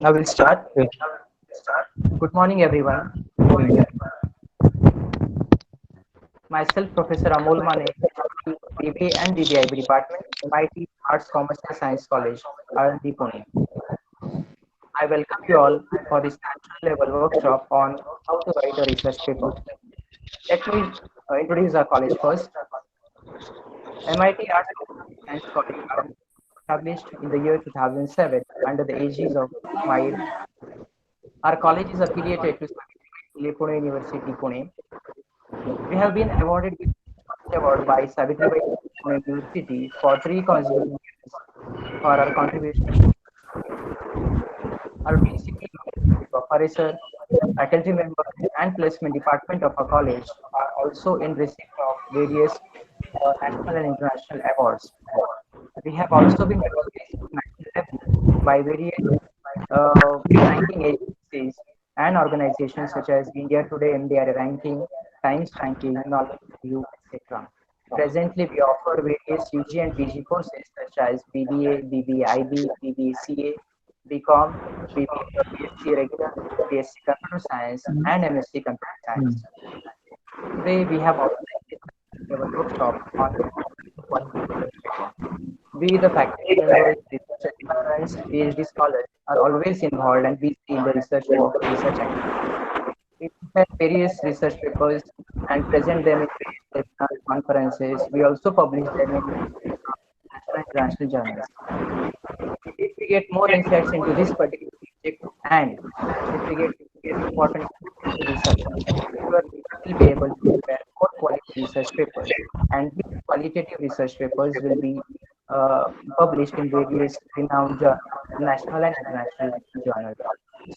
I will start. Yes. Good morning, everyone. Morning. Myself, Professor Amol Mane, BBA and BBIB Department, MIT Arts, Commerce and Science College, R&D Pune. I welcome you all for this national level workshop on how to write a research paper. Let me introduce our college first. MIT Arts and Science College, R&D, established in the year 2007 under the aegis of MIDE. Our college is affiliated to Savitribai Phule Pune University, Pune. We have been awarded with award by Savitribai Phule University for 3 consecutive years for our contribution. Our basic professor, faculty members, and placement department of our college are also in receipt of various national and international awards. We have also been recognized at national level by various ranking agencies and organizations such as India Today MDR ranking, Times ranking, Knowledge Review, etc. Presently, we offer various UG and PG courses such as BBA, BBIB, BBCA, BCom, BBA, BSc Regular, BSc Computer Science, and MSc Computer Science. Today, we have organized a workshop on quality research paper. We, the faculty members, research assistants, PhD scholars, are always involved and busy in the research work, research activity. We prepare various research papers and present them in various webinars, conferences. We also publish them in national and international journals. If we get more insights into this particular subject and if we get important to research, we will be able to prepare more quality research papers. And these qualitative research papers will be published in various renowned national and international journals.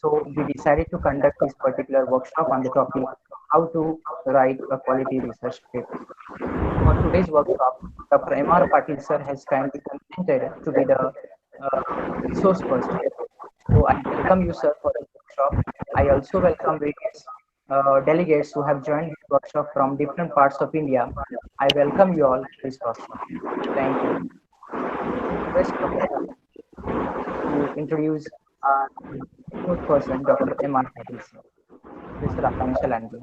So we decided to conduct this particular workshop on the topic how to write a quality research paper. For today's workshop, Dr. M.R. Patil sir has kindly consented to be the resource person. So I welcome you, sir, for the workshop. I also welcome various delegates who have joined this workshop from different parts of India. I welcome you all to this workshop. Thank you. Request Professor to introduce our resource person, Dr. M.R. Patil sir. Professor Akansha Landry.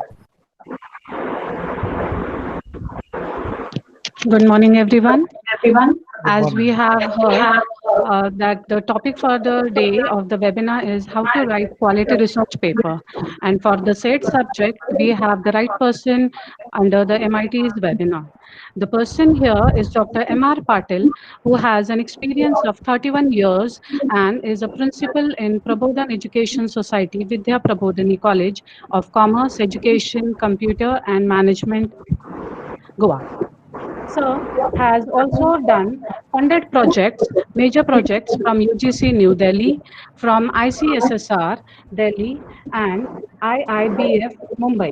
Good morning, everyone. Good As we morning. have heard that the topic for the day of the webinar is how to write quality research paper. And for the said subject, we have the right person under the MIT's webinar. The person here is Dr. M.R. Patil, who has an experience of 31 years and is a principal in Prabodhan Education Society, Vidya Prabodhani College of Commerce, Education, Computer and Management, Goa. Sir has also done funded projects, major projects from UGC New Delhi, from ICSSR Delhi, and IIBF Mumbai.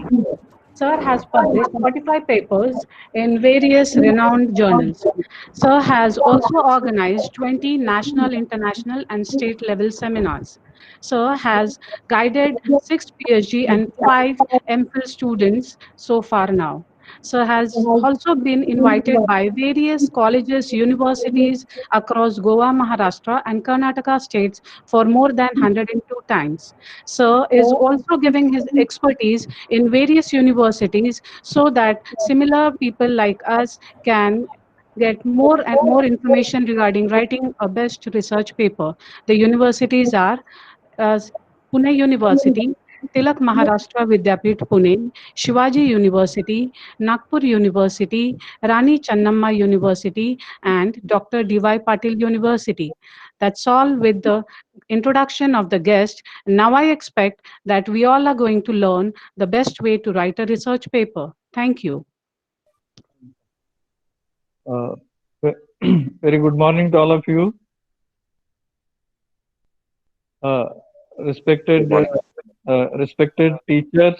Sir has published 45 papers in various renowned journals. Sir has also organized 20 national, international, and state level seminars. Sir has guided 6 PhD and 5 MPhil students so far now. Sir has also been invited by various colleges, universities across Goa, Maharashtra, and Karnataka states for more than 102 times. Sir is also giving his expertise in various universities so that similar people like us can get more and more information regarding writing a best research paper. The universities are uh, Pune University, Tilak Maharashtra Vidyapeeth Pune, Shivaji University, Nagpur University, Rani Channamma University, and Dr. D.Y. Patil University. That's all with the introduction of the guest. Now I expect that we all are going to learn the best way to write a research paper. Thank you. Uh, Very good morning to all of you. Uh, respected teachers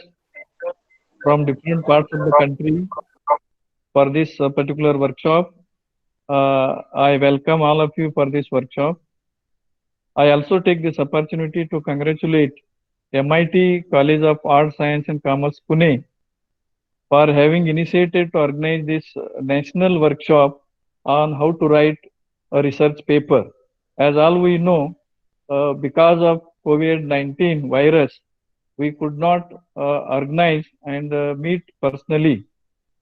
from different parts of the country for this particular workshop. I welcome all of you for this workshop. I also take this opportunity to congratulate MIT College of Art, Science and Commerce, Pune for having initiated to organize this national workshop on how to write a research paper. As all we know, because of COVID-19 virus, we could not organize and meet personally.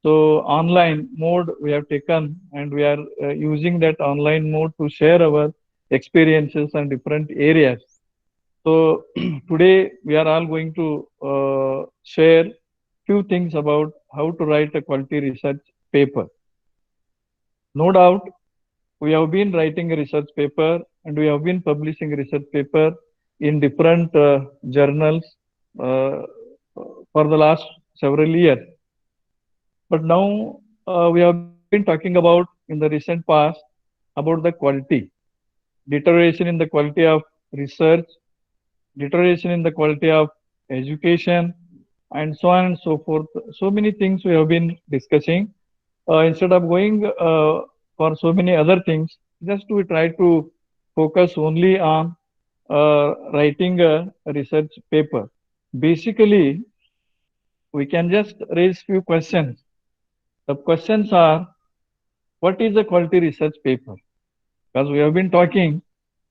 So online mode we have taken, and we are using that online mode to share our experiences on different areas. So today we are all going to share few things about how to write a quality research paper. No doubt we have been writing a research paper and we have been publishing a research paper in different journals uh, for the last several years. But now we have been talking about in the recent past about the quality, deterioration in the quality of research, deterioration in the quality of education, and so on and so forth. So many things we have been discussing. Instead of going for so many other things, just we try to focus only on writing a research paper. Basically, we can just raise few questions. The questions are, what is a quality research paper? Because we have been talking,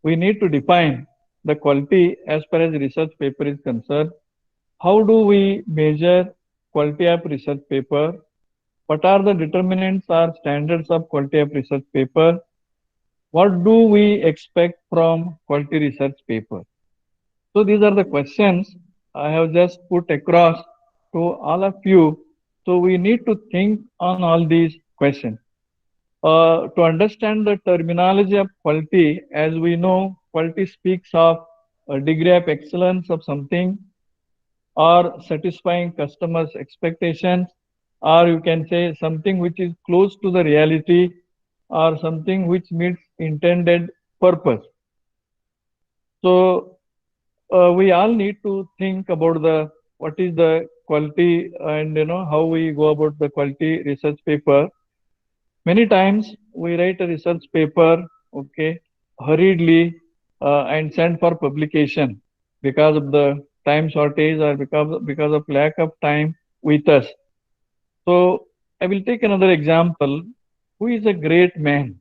we need to define the quality as far as research paper is concerned. How do we measure quality of research paper? What are the determinants or standards of quality of research paper? What do we expect from quality research paper? So these are the questions I have just put across to all of you. So we need to think on all these questions. To understand the terminology of quality, as we know, quality speaks of a degree of excellence of something, or satisfying customers' expectations, or you can say something which is close to the reality, or something which meets intended purpose. So we all need to think about the what is the quality, and how we go about the quality research paper. Many times we write a research paper, okay, hurriedly and send for publication because of the time shortage or because of lack of time with us. So I will take another example. Who is a great man?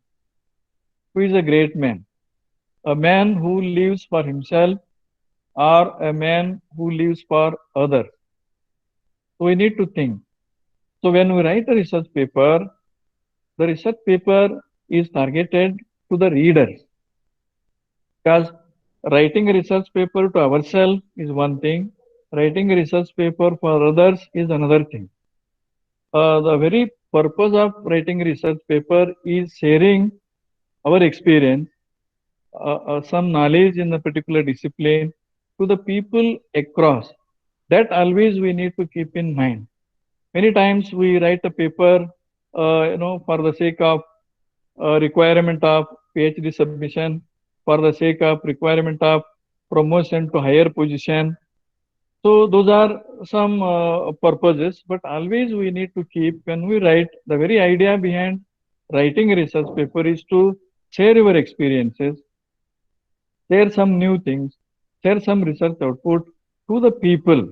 Who is a great man? A man who lives for himself or a man who lives for others. So we need to think. So when we write a research paper, the research paper is targeted to the readers, because writing a research paper to ourselves is one thing, writing a research paper for others is another thing. The very purpose of writing a research paper is sharing our experience, some knowledge in a particular discipline to the people across. That always we need to keep in mind. Many times we write a paper, for the sake of requirement of PhD submission, for the sake of requirement of promotion to higher position. So those are some purposes, but always we need to keep, when we write, the very idea behind writing a research paper is to share your experiences, share some new things, share some research output to the people.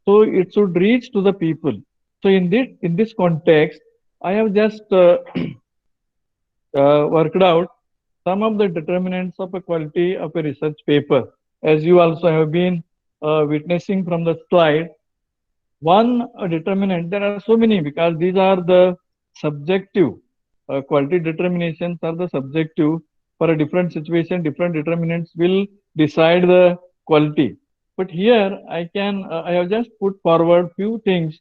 So it should reach to the people. So in this context, I have just worked out some of the determinants of a quality of a research paper. As you also have been witnessing from the slide, one determinant, there are so many because these are the subjective, quality determinations are the subjective. For a different situation, different determinants will decide the quality. But here I have just put forward few things.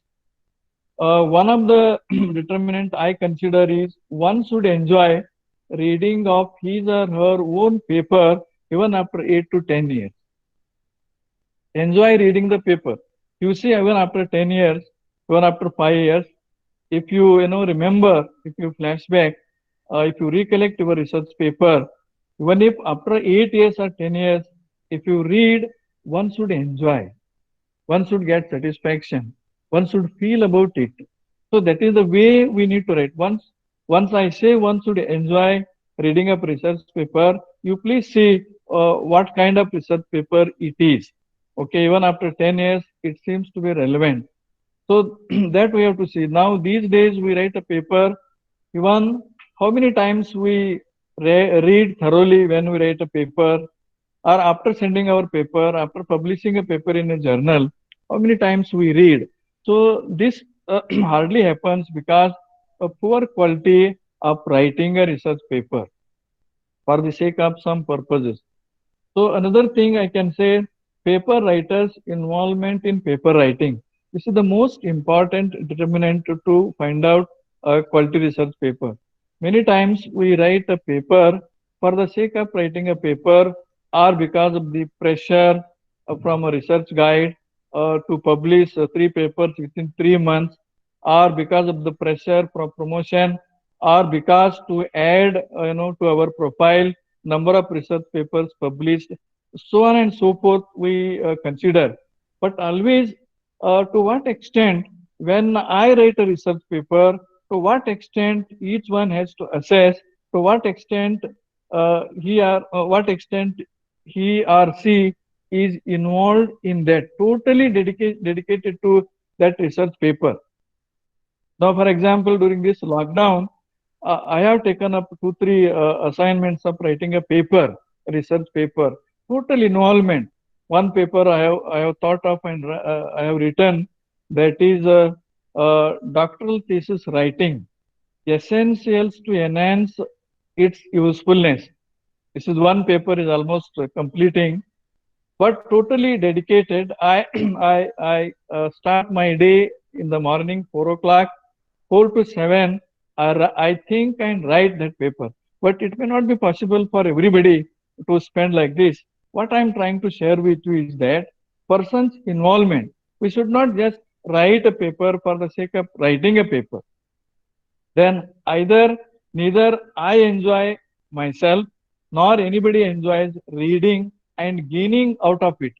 One of the determinant I consider is one should enjoy reading of his or her own paper even after 8 to 10 years. Enjoy reading the paper. You see, even after 10 years, even after 5 years, if you remember, if you flashback, if you recollect your research paper, even if after 8 years or 10 years, if you read, one should enjoy, one should get satisfaction, one should feel about it. So that is the way we need to write. Once I say one should enjoy reading a research paper, you please see what kind of research paper it is. Okay, even after 10 years, it seems to be relevant. So that we have to see. Now these days we write a paper, even how many times we read thoroughly when we write a paper, or after sending our paper, after publishing a paper in a journal, how many times we read. So this hardly happens because of poor quality of writing a research paper for the sake of some purposes. So another thing I can say, paper writers' involvement in paper writing. This is the most important determinant to find out a quality research paper. Many times we write a paper for the sake of writing a paper or because of the pressure from a research guide to publish three papers within 3 months, or because of the pressure from promotion, or because to add to our profile number of research papers published, so on and so forth we consider. But always, to what extent, when I write a research paper, to what extent each one has to assess, to what extent what extent he or she is involved in that, totally dedicated to that research paper. Now, for example, during this lockdown, I have taken up 2, 3 assignments of writing a paper, a research paper, total involvement. One paper I have thought of and I have written, that is doctoral thesis writing, essentials to enhance its usefulness. This is one paper is almost completing, but totally dedicated. I I start my day in the morning 4 o'clock, 4 to 7. I think and write that paper, but it may not be possible for everybody to spend like this. What I am trying to share with you is that person's involvement. We should not just write a paper for the sake of writing a paper. Then either neither I enjoy myself nor anybody enjoys reading and gaining out of it,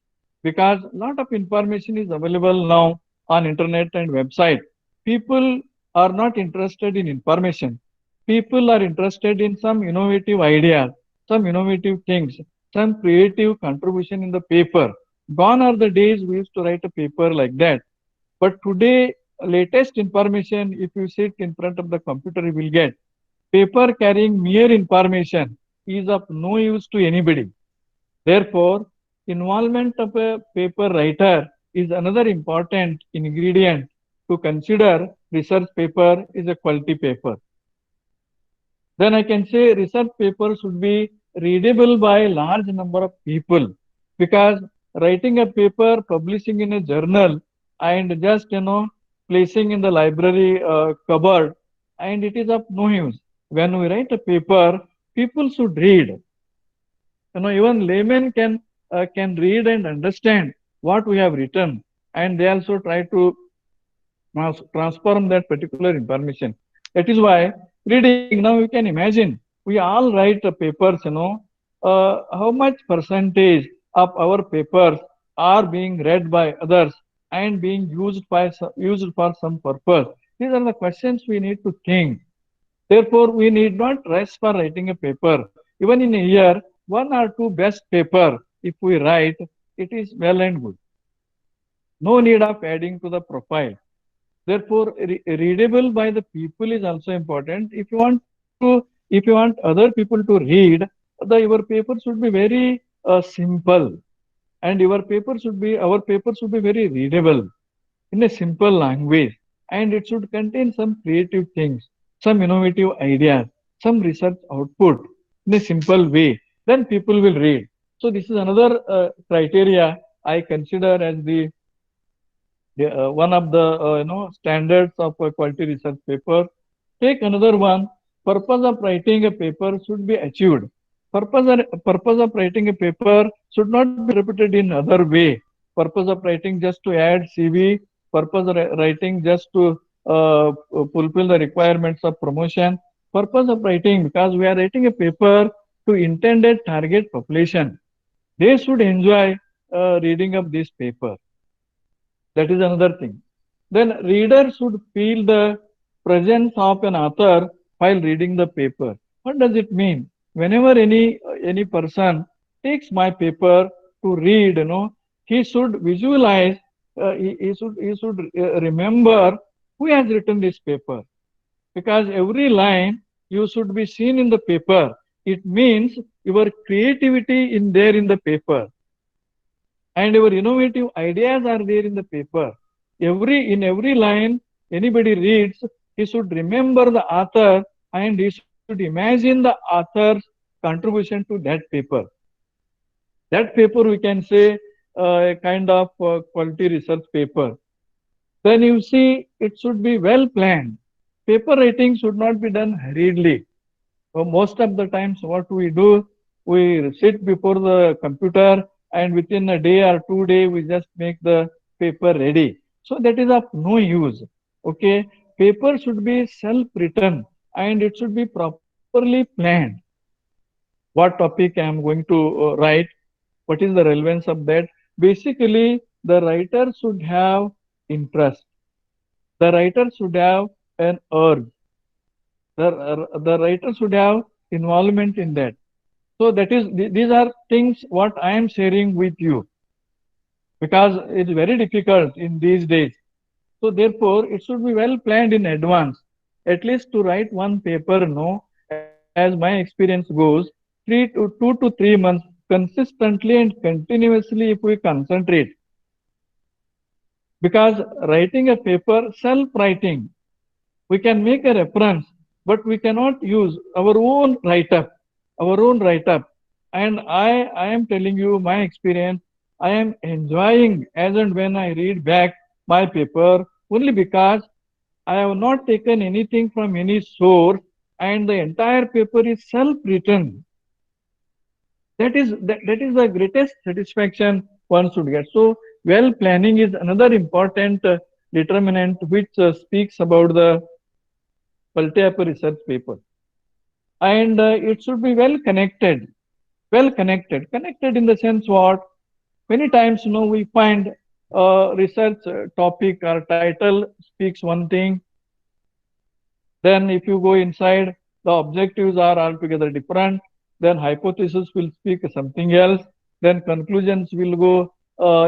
because a lot of information is available now on internet and website. People are not interested in information. People are interested in some innovative ideas, some innovative things, some creative contribution in the paper. Gone are the days we used to write a paper like that. But today, latest information, if you sit in front of the computer, you will get. Paper carrying mere information is of no use to anybody. Therefore, involvement of a paper writer is another important ingredient to consider research paper is a quality paper. Then I can say research paper should be readable by a large number of people, because writing a paper, publishing in a journal, and just placing in the library cupboard, and it is of no use. When we write a paper, people should read. Even laymen can read and understand what we have written, and they also try to transform that particular information. That is why reading, now you can imagine, we all write papers, how much percentage of our papers are being read by others and being used for some purpose. These are the questions we need to think. Therefore, we need not rush for writing a paper. Even in a year, 1 or 2 best paper, if we write, it is well and good. No need of adding to the profile. Therefore, readable by the people is also important. If you want other people to read, your paper should be very simple, and our paper should be very readable in a simple language, and it should contain some creative things, some innovative ideas, some research output in a simple way. Then people will read. So this is another criteria I consider as the one of the standards of a quality research paper. Take another one. Purpose of writing a paper should be achieved. Purpose of writing a paper should not be repeated in other way. Purpose of writing just to add CV. Purpose of writing just to fulfill the requirements of promotion. Purpose of writing, because we are writing a paper to intended target population. They should enjoy reading of this paper. That is another thing. Then reader should feel the presence of an author while reading the paper. What does it mean? Whenever any person takes my paper to read, he should visualize, he should remember who has written this paper, because every line you should be seen in the paper. It means your creativity in there in the paper, and your innovative ideas are there in the paper. In every line anybody reads, he should remember the author and he should imagine the author's contribution to that paper. That paper we can say a kind of quality research paper. Then you see it should be well planned. Paper writing should not be done hurriedly. So most of the times what we do, we sit before the computer and within a day or 2 days we just make the paper ready. So that is of no use. Okay, paper should be self-written and it should be properly planned. What topic I am going to write, what is the relevance of that. Basically, the writer should have interest. The writer should have an urge. The writer should have involvement in that. So that is, these are things what I am sharing with you because it's very difficult in these days. So therefore, it should be well planned in advance, at least to write one paper, no, as my experience goes, 2 to 3 months consistently and continuously if we concentrate. Because writing a paper, self-writing, we can make a reference, but we cannot use our own write-up. And I am telling you my experience, I am enjoying as and when I read back my paper only because I have not taken anything from any source and the entire paper is self-written. That is the greatest satisfaction one should get. So well planning is another important determinant which speaks about the quality of a research paper. And it should be connected in the sense what many times we find research topic or title speaks one thing, then if you go inside the objectives are altogether different, then hypothesis will speak something else, then conclusions will go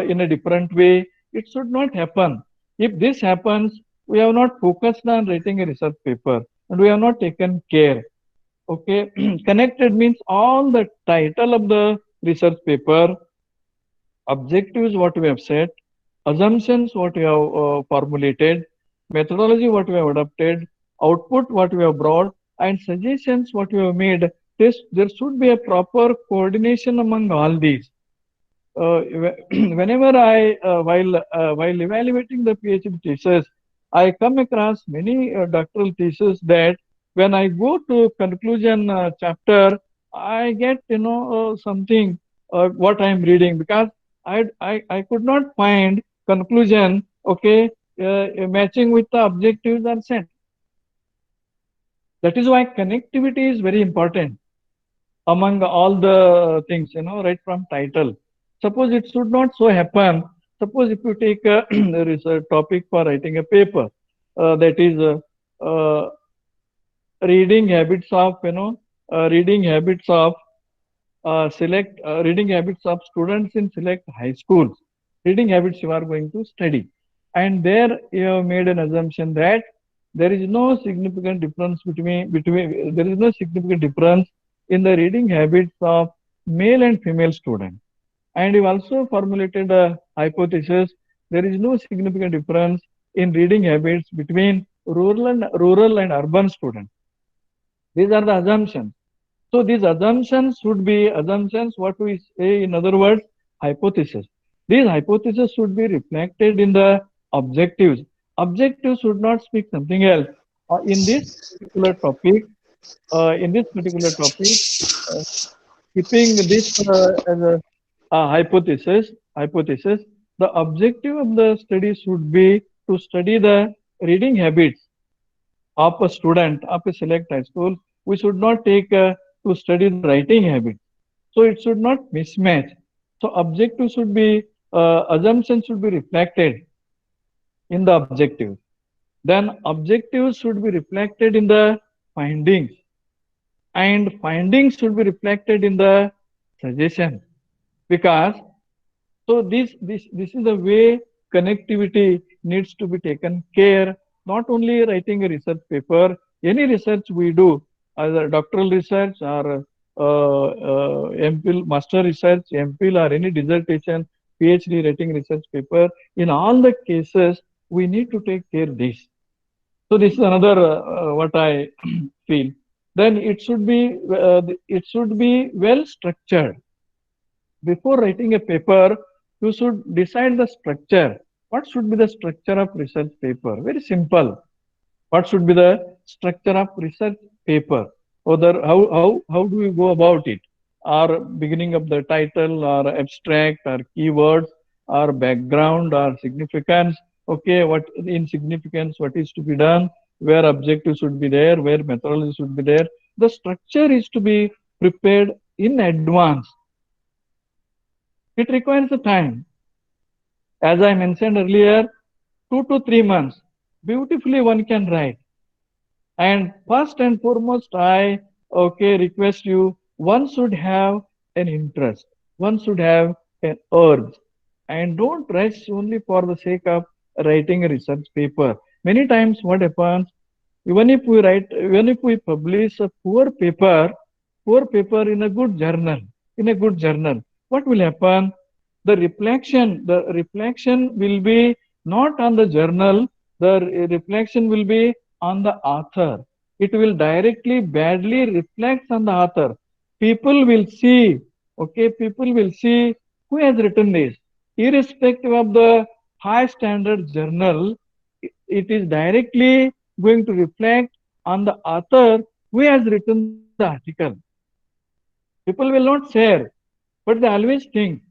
in a different way. It should not happen. If this happens, we have not focused on writing a research paper and we have not taken care. Okay, connected means all the title of the research paper, objectives what we have set, assumptions what we have formulated, methodology what we have adopted, output what we have brought, and suggestions what we have made. There should be a proper coordination among all these. Whenever while evaluating the PhD thesis, I come across many doctoral theses that when I go to conclusion chapter, I get something what I am reading because I could not find conclusion matching with the objectives are set. That is why connectivity is very important among all the things, right from title. Suppose it should not so happen. Suppose if you take a research topic for writing a paper, that is reading habits of, reading habits of reading habits of students in select high schools. Reading habits you are going to study. And there you have made an assumption that there is no significant difference there is no significant difference in the reading habits of male and female students. And you also formulated a hypothesis there is no significant difference in reading habits between rural and urban students. These are the assumptions. So these assumptions should be assumptions, what we say in other words, hypothesis. These hypotheses should be reflected in the objectives. Objectives should not speak something else. In this particular topic, keeping this as a hypothesis, the objective of the study should be to study the reading habits of a student of a select high school. We should not take to study the writing habit. So it should not mismatch. So objective should be, assumptions should be reflected in the objective. Then objectives should be reflected in the findings. And findings should be reflected in the suggestion. Because, so this is the way connectivity needs to be taken care. Not only writing a research paper, any research we do, either doctoral research or MPhil, master research, MPhil, or any dissertation, PhD writing research paper, in all the cases, we need to take care this. So this is another what I feel. Then it should be well structured. Before writing a paper, you should decide the structure. What should be the structure of research paper? Very simple. What should be the structure of research paper? Whether how do you go about it? Or beginning of the title, or abstract, or keywords, or background, or significance. Okay, what in significance, what is to be done, where objective should be there, where methodology should be there. The structure is to be prepared in advance. It requires a time. As I mentioned earlier, 2 to 3 months. Beautifully one can write. And first and foremost, I request you, one should have an interest, one should have an urge, and don't rush only for the sake of writing a research paper. Many times, what happens, even if we publish a poor paper in a good journal, what will happen? The reflection will be not on the journal, reflection will be on the author. It will directly badly reflect on the author. People will see, people will see who has written this. Irrespective of the high standard journal, it is directly going to reflect on the author who has written the article. People will not share, but they always think,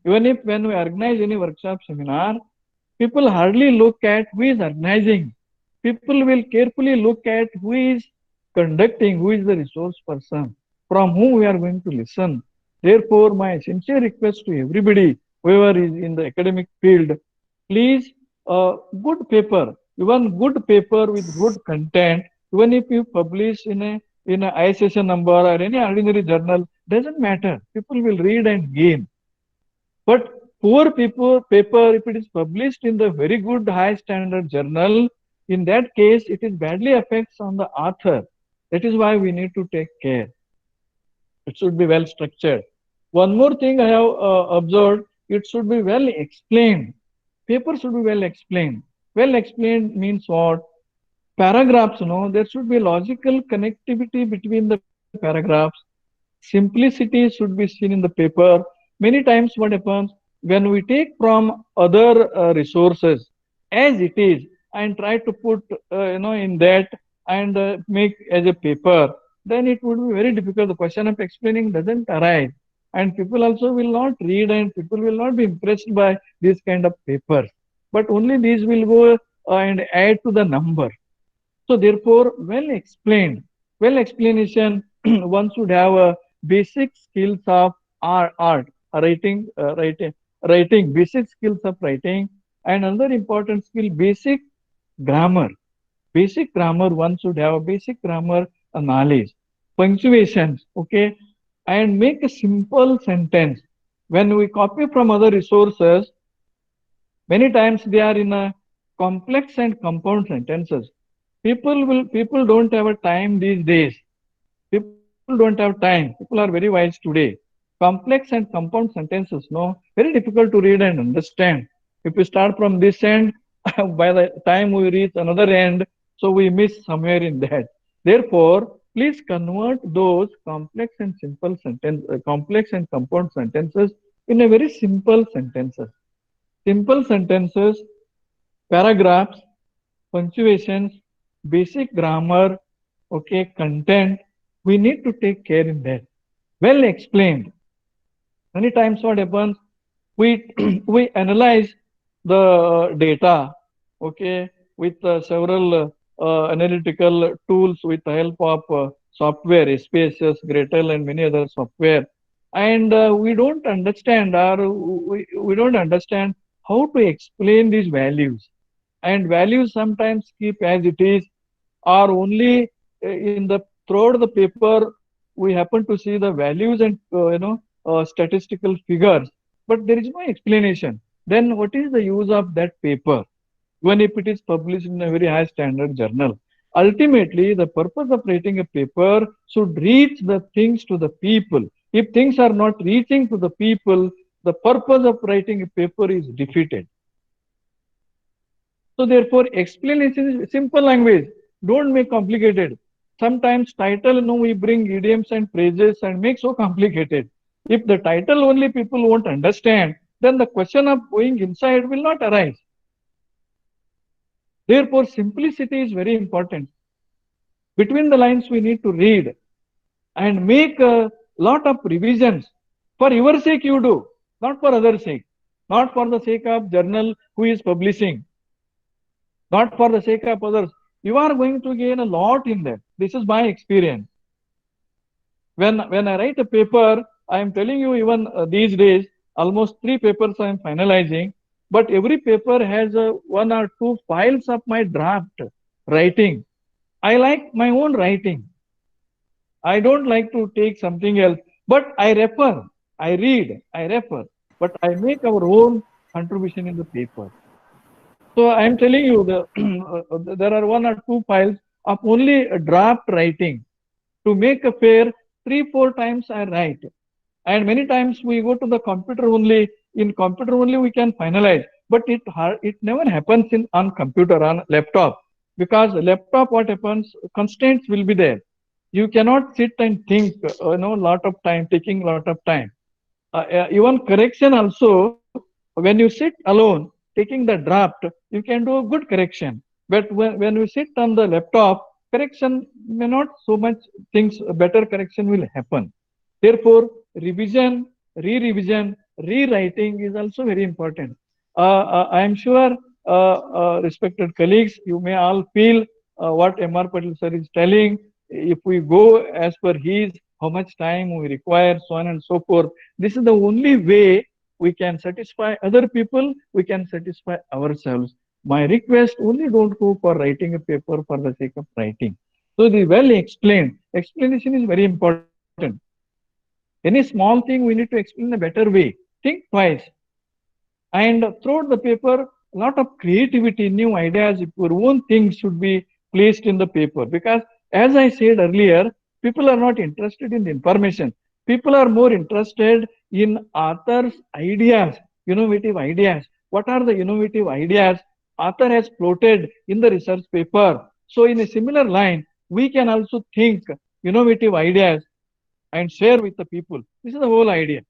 even if when we organize any workshop seminar, people hardly look at who is organizing. People will carefully look at who is conducting, who is the resource person, from whom we are going to listen. Therefore, my sincere request to everybody, whoever is in the academic field, please, good paper, even good paper with good content, even if you publish in a ISSN number or any ordinary journal, doesn't matter. People will read and gain. But poor paper, if it is published in the very good high standard journal, in that case, it is badly affects on the author. That is why we need to take care. It should be well structured. One more thing I have observed, it should be well explained. Paper should be well explained. Well explained means what? Paragraphs, there should be logical connectivity between the paragraphs. Simplicity should be seen in the paper. Many times what happens, when we take from other resources as it is and try to put in that and make as a paper, then it would be very difficult. The question of explaining doesn't arise, and people also will not read, and people will not be impressed by this kind of papers, but only these will go and add to the number. So therefore, well explanation, one should have a basic skills of art, writing, basic skills of writing, and another important skill, basic grammar. Basic grammar, one should have a basic grammar knowledge, punctuations, and make a simple sentence. When we copy from other resources, many times they are in a complex and compound sentences. People don't have a time these days. People don't have time. People are very wise today. Complex and compound sentences, very difficult to read and understand. If we start from this end, by the time we reach another end, so we miss somewhere in that. Therefore, please convert those complex and compound sentences in a very simple sentences. Simple sentences, paragraphs, punctuations, basic grammar, content, we need to take care in that. Well explained. Many times what happens, we we analyze the data, with several analytical tools with the help of software, SPSS, Gretel, and many other software, and we don't understand, or we don't understand how to explain these values. And values sometimes keep as it is, or only in the throughout the paper we happen to see the values and statistical figures, but there is no explanation. Then what is the use of that paper, even if it is published in a very high standard journal? Ultimately, the purpose of writing a paper should reach the things to the people. If things are not reaching to the people, the purpose of writing a paper is defeated. So therefore, explanation is simple language. Don't make complicated. Sometimes title, we bring idioms and phrases and make so complicated. If the title only people won't understand, then the question of going inside will not arise. Therefore, simplicity is very important. Between the lines, we need to read and make a lot of revisions. For your sake, you do, not for others' sake, not for the sake of journal who is publishing, not for the sake of others. You are going to gain a lot in that. This is my experience. When I write a paper, I am telling you, even these days, almost 3 papers I am finalizing, but every paper has 1 or 2 files of my draft writing. I like my own writing. I don't like to take something else, but I refer, I read, I refer, but I make our own contribution in the paper. So I am telling you, there are 1 or 2 files of only draft writing. To make a fair, 3, 4 times I write. And many times we go to the computer only. In computer only we can finalize, but it never happens on computer, on laptop, because laptop, what happens, constraints will be there. You cannot sit and think, lot of time, taking lot of time. Even correction also, when you sit alone taking the draft, you can do a good correction. But when you sit on the laptop, correction may not so much things, better correction will happen. Therefore, revision, re-revision, rewriting is also very important. I am sure, respected colleagues, you may all feel what M.R. Patel sir is telling. If we go as per his, how much time we require, so on and so forth. This is the only way we can satisfy other people, we can satisfy ourselves. My request, only don't go for writing a paper for the sake of writing. So the well explained, explanation is very important. Any small thing we need to explain in a better way. Think twice. And throughout the paper, a lot of creativity, new ideas, your own things should be placed in the paper. Because as I said earlier, people are not interested in the information. People are more interested in author's ideas, innovative ideas. What are the innovative ideas author has floated in the research paper? So in a similar line, we can also think innovative ideas and share with the people. This is the whole idea.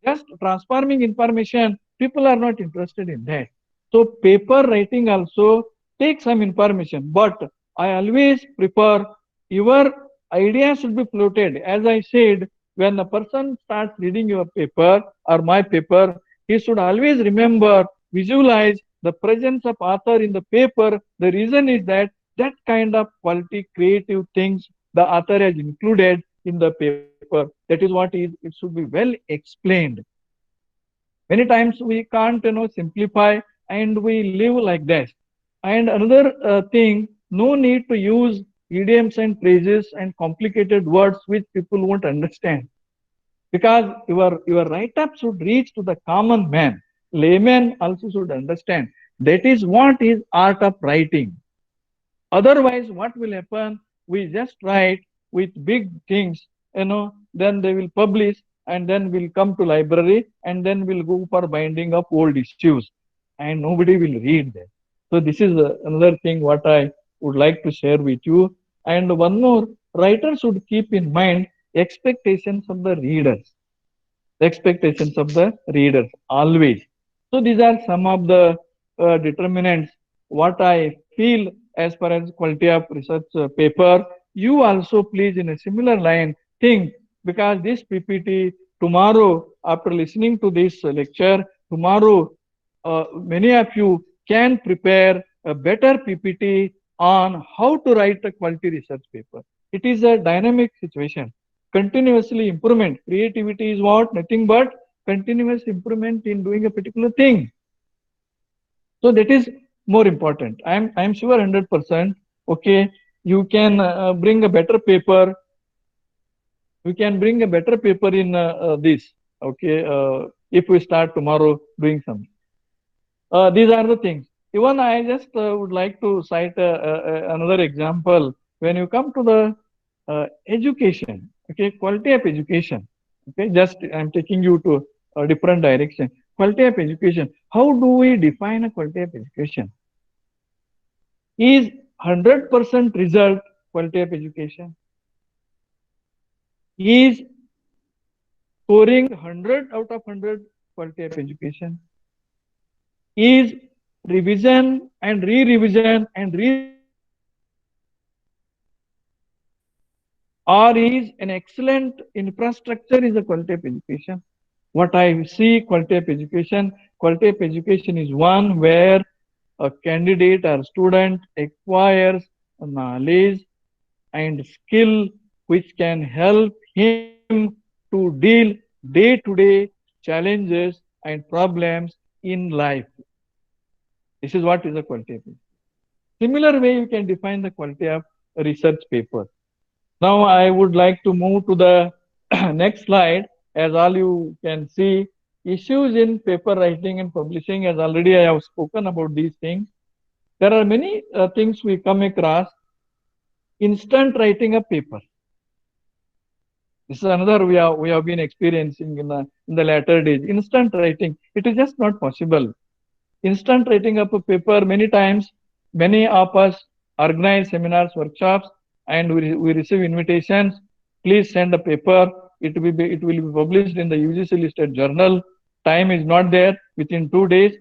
Just transforming information, people are not interested in that. So paper writing also takes some information, but I always prefer your idea should be floated. As I said, when a person starts reading your paper or my paper, he should always remember, visualize the presence of author in the paper. The reason is that that kind of quality, creative things the author has included in the paper. That is what is, it should be well explained. Many times we can't, simplify and we live like that. And another thing, no need to use idioms and phrases and complicated words which people won't understand. Because your write-up should reach to the common man. Layman also should understand. That is what is art of writing. Otherwise, what will happen? We just write with big things, then they will publish and then we'll come to library and then we'll go for binding of old issues and nobody will read them. So this is another thing what I would like to share with you. And one more, writer should keep in mind expectations of the readers. Expectations of the readers always. So these are some of the determinants what I feel as far as quality of research paper. You also please in a similar line think, because this PPT tomorrow after listening to this lecture, tomorrow many of you can prepare a better PPT on how to write a quality research paper. It is a dynamic situation. Continuously improvement. Creativity is what? Nothing but continuous improvement in doing a particular thing. So that is more important. I'm sure 100%. Okay, you can bring a better paper. You can bring a better paper in this. Okay, if we start tomorrow doing something. These are the things. Even I just would like to cite another example. When you come to the education, okay, quality of education, okay, just I'm taking you to a different direction. Quality of education. How do we define a quality of education? Is 100% result quality of education? Is scoring 100 out of 100 quality of education? Is revision and re-revision and re-revision quality of education? Or is an excellent infrastructure is a quality of education? What I see quality of education is one where a candidate or student acquires knowledge and skill which can help him to deal day to day challenges and problems in life. This is what is the quality of education. Similar way, you can define the quality of a research paper. Now, I would like to move to the next slide. As all you can see, issues in paper writing and publishing, as already I have spoken about these things. There are many things we come across. Instant writing a paper. This is another we have been experiencing in the latter days. Instant writing, it is just not possible. Instant writing of a paper, many times, many of us organize seminars, workshops, and we receive invitations. Please send a paper. It will be published in the UGC listed journal. Time is not there within 2 days.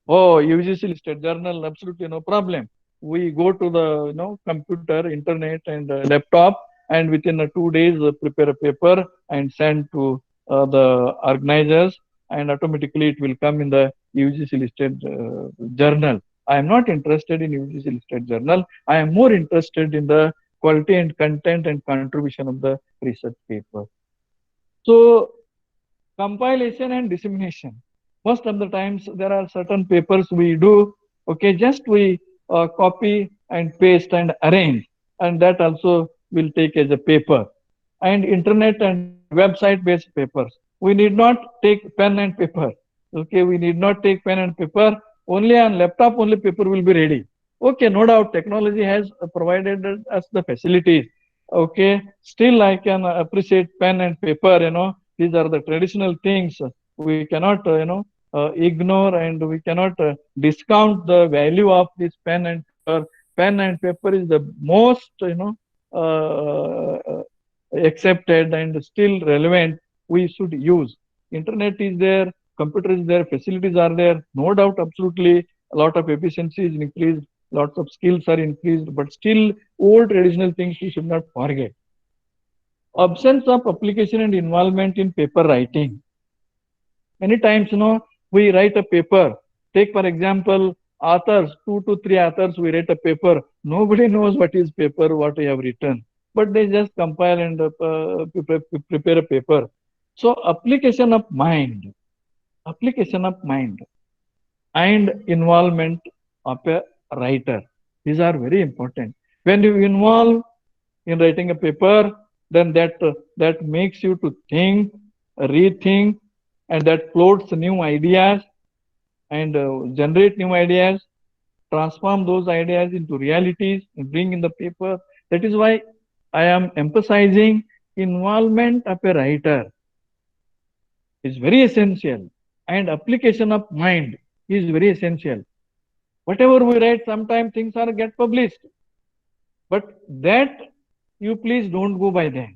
Oh, UGC listed journal, absolutely no problem. We go to the computer, internet, and laptop, and within 2 days prepare a paper and send to the organizers, and automatically it will come in the UGC listed journal. I am not interested in UGC listed journal. I am more interested in the quality and content and contribution of the research paper. So compilation and dissemination. Most of the times there are certain papers we do, okay, just we copy and paste and arrange, and that also will take as a paper. And internet and website based papers. We need not take pen and paper. Okay, we need not take pen and paper. Only on laptop, only paper will be ready. Okay, no doubt technology has provided us the facilities. Okay, still I can appreciate pen and paper, these are the traditional things. We cannot, ignore, and we cannot discount the value of this pen and paper. Pen and paper is the most, accepted and still relevant. We should use. Internet is there, computer is there, facilities are there. No doubt, absolutely, a lot of efficiency is increased, lots of skills are increased, but still, old traditional things we should not forget. Absence of application and involvement in paper writing. Many times, we write a paper. Take, for example, authors, 2 to 3 authors, we write a paper. Nobody knows what is paper, what I have written, but they just compile and prepare a paper. So, application of mind, and involvement of a writer. These are very important. When you involve in writing a paper, then that makes you to think, rethink, and that floats new ideas and generate new ideas, transform those ideas into realities and bring in the paper. That is why I am emphasizing involvement of a writer is very essential, and application of mind is very essential. Whatever we write, sometimes things are get published, but that you please don't go by that.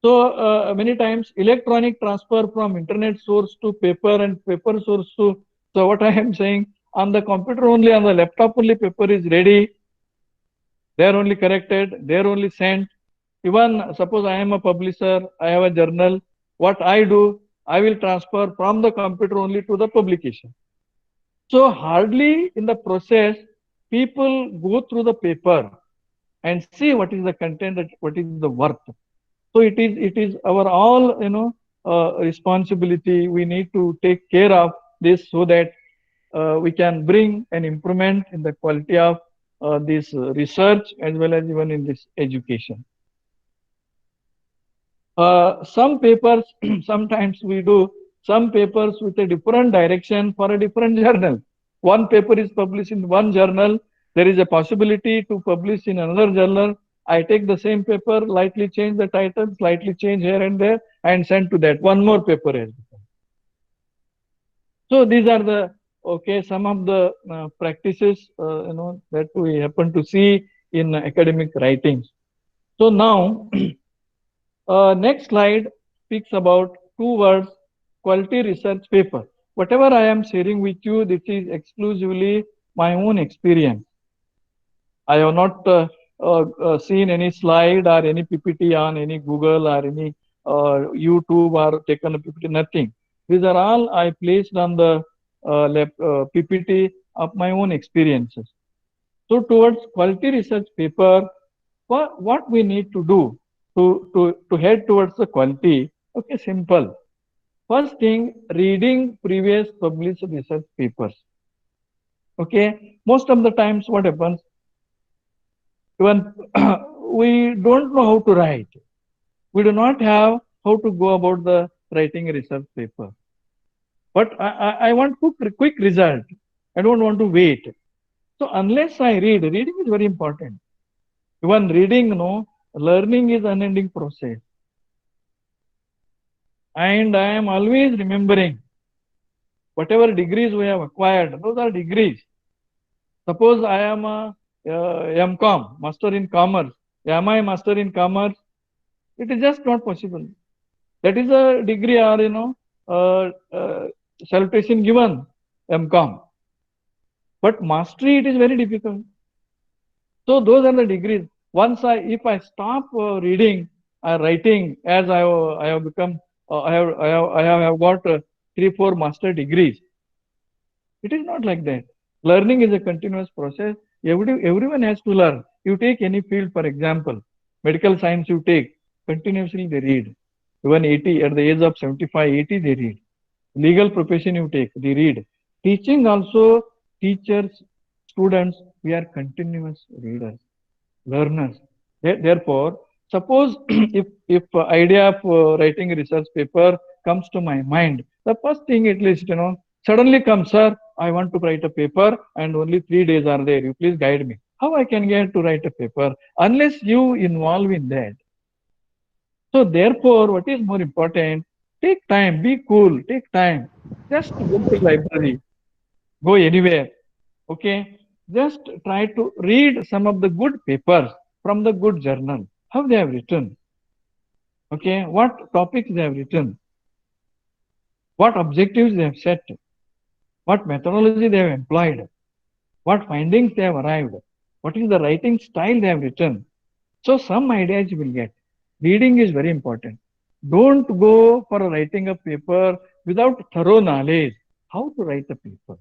So many times electronic transfer from internet source to paper and paper source to, so what I am saying, on the computer only, on the laptop only paper is ready, they are only corrected, they are only sent. Even suppose I am a publisher, I have a journal, what I do, I will transfer from the computer only to the publication. So hardly in the process, people go through the paper and see what is the content, what is the worth. So it is our all responsibility. We need to take care of this so that we can bring an improvement in the quality of this research as well as even in this education. Some papers, sometimes we do some papers with a different direction for a different journal. one paper is published in one journal, there is a possibility to publish in another journal. I take the same paper, lightly change the title, slightly change here and there, and send to that. One more paper has become. So these are the some of the practices that we happen to see in academic writings. So now next slide speaks about two words: quality research paper. Whatever I am sharing with you, this is exclusively my own experience. I have not seen any slide or any PPT on any Google or any YouTube or taken a PPT, nothing. These are all I placed on the PPT of my own experiences. So towards quality research paper, what we need to do to head towards the quality? Okay, simple. First thing, reading previous published research papers. Okay, most of the times what happens, when we don't know how to write, we do not have how to go about the writing a research paper. But I want quick result. I don't want to wait. So unless I read, reading is very important. Even reading, learning is unending process. And I am always remembering whatever degrees we have acquired, those are degrees. Suppose I am a MCom, Master in Commerce. Am I Master in Commerce? It is just not possible. That is a degree or, salutation given, MCom. But mastery, it is very difficult. So those are the degrees. If I stop reading or writing, as I have become, I have got 3-4 master degrees. It is not like that. Learning is a continuous process. Everyone has to learn. You take any field, for example, medical science you take, continuously they read. Even 80, at the age of 75, 80, they read. Legal profession you take, they read. Teaching also, teachers, students, we are continuous readers, learners. Therefore, suppose if idea of writing a research paper comes to my mind, the first thing at least, suddenly comes, sir, I want to write a paper and only 3 days are there. You please guide me. How I can get to write a paper unless you involve in that? So therefore, what is more important? Take time, be cool, take time. Just go to library, go anywhere. Okay, just try to read some of the good papers from the good journal. How they have written. Okay, what topics they have written, what objectives they have set, what methodology they have employed, what findings they have arrived, what is the writing style they have written. So some ideas you will get. Reading is very important. Don't go for writing a paper without thorough knowledge how to write a paper.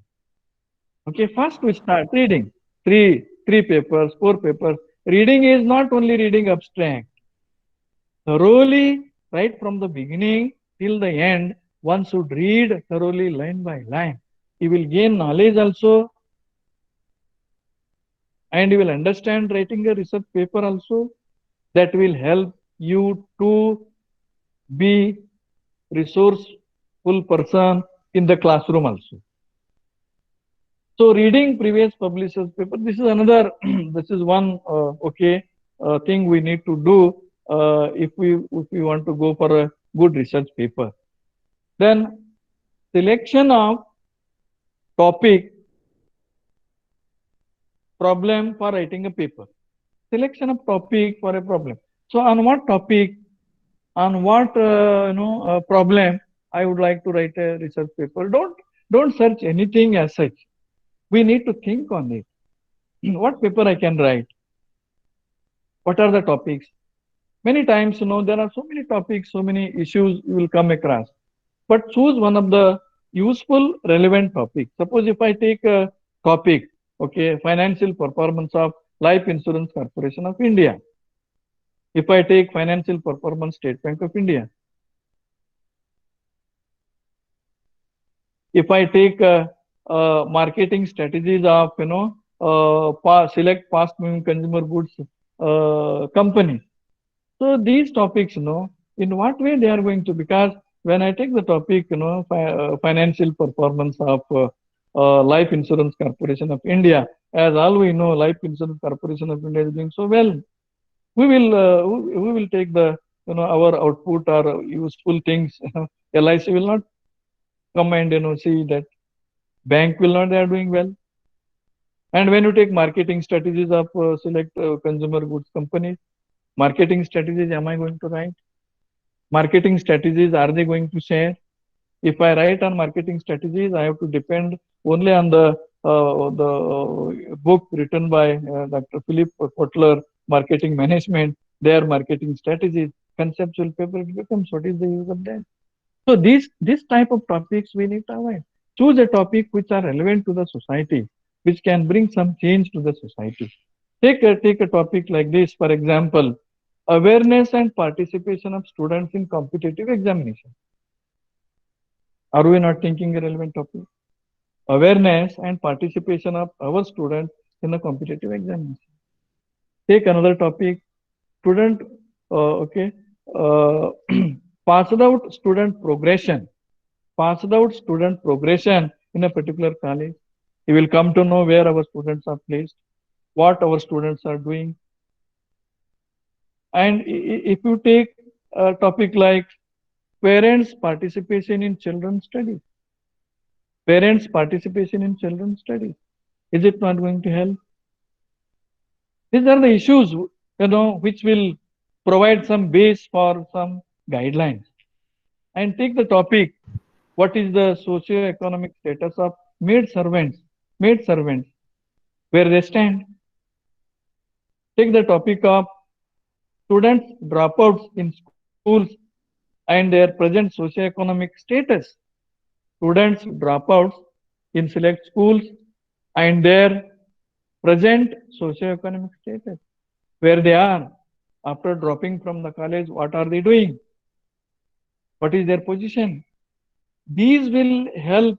Okay, first we start reading. Three papers, 4 papers. Reading is not only reading abstract. Thoroughly, right from the beginning till the end, one should read thoroughly line by line. You will gain knowledge also, and you will understand writing a research paper also. That will help you to be resourceful person in the classroom also. So reading previous publishers paper, this is another, this is one thing we need to do if we want to go for a good research paper. Then selection of topic, problem for writing a paper. Selection of topic for a problem. So on what topic, on what problem I would like to write a research paper. Don't search anything as such. We need to think on it. What paper I can write? What are the topics? Many times, there are so many topics, so many issues you will come across. But choose one of the useful, relevant topics. Suppose if I take a topic, okay, financial performance of Life Insurance Corporation of India. If I take financial performance State Bank of India. If I take marketing strategies of select fast moving consumer goods companies. So these topics, in what way they are going to, because when I take the topic, financial performance of Life Insurance Corporation of India. As all we know, Life Insurance Corporation of India is doing so well. We will take the our output or useful things. LIC will not come and see that. Bank will not, they are doing well. And when you take marketing strategies of select consumer goods companies, marketing strategies, am I going to write? Marketing strategies, are they going to share? If I write on marketing strategies, I have to depend only on the book written by Dr. Philip Kotler, Marketing Management, their marketing strategies, conceptual paper, it becomes what is the use of that? So this type of topics we need to avoid. Choose a topic which are relevant to the society, which can bring some change to the society. Take a topic like this, for example, awareness and participation of students in competitive examination. Are we not thinking a relevant topic? Awareness and participation of our students in the competitive examination. Take another topic, student, okay, uh, passed out student progression. Passed out student progression in a particular college. You will come to know where our students are placed, what our students are doing. And if you take a topic like parents' participation in children's studies, parents' participation in children's studies, is it not going to help? These are the issues, which will provide some base for some guidelines. And take the topic, what is the socio-economic status of maid servants, where they stand. Take the topic of students dropouts in schools and their present socio-economic status. Students dropouts in select schools and their present socio-economic status, where they are after dropping from the college, what are they doing? What is their position? These will help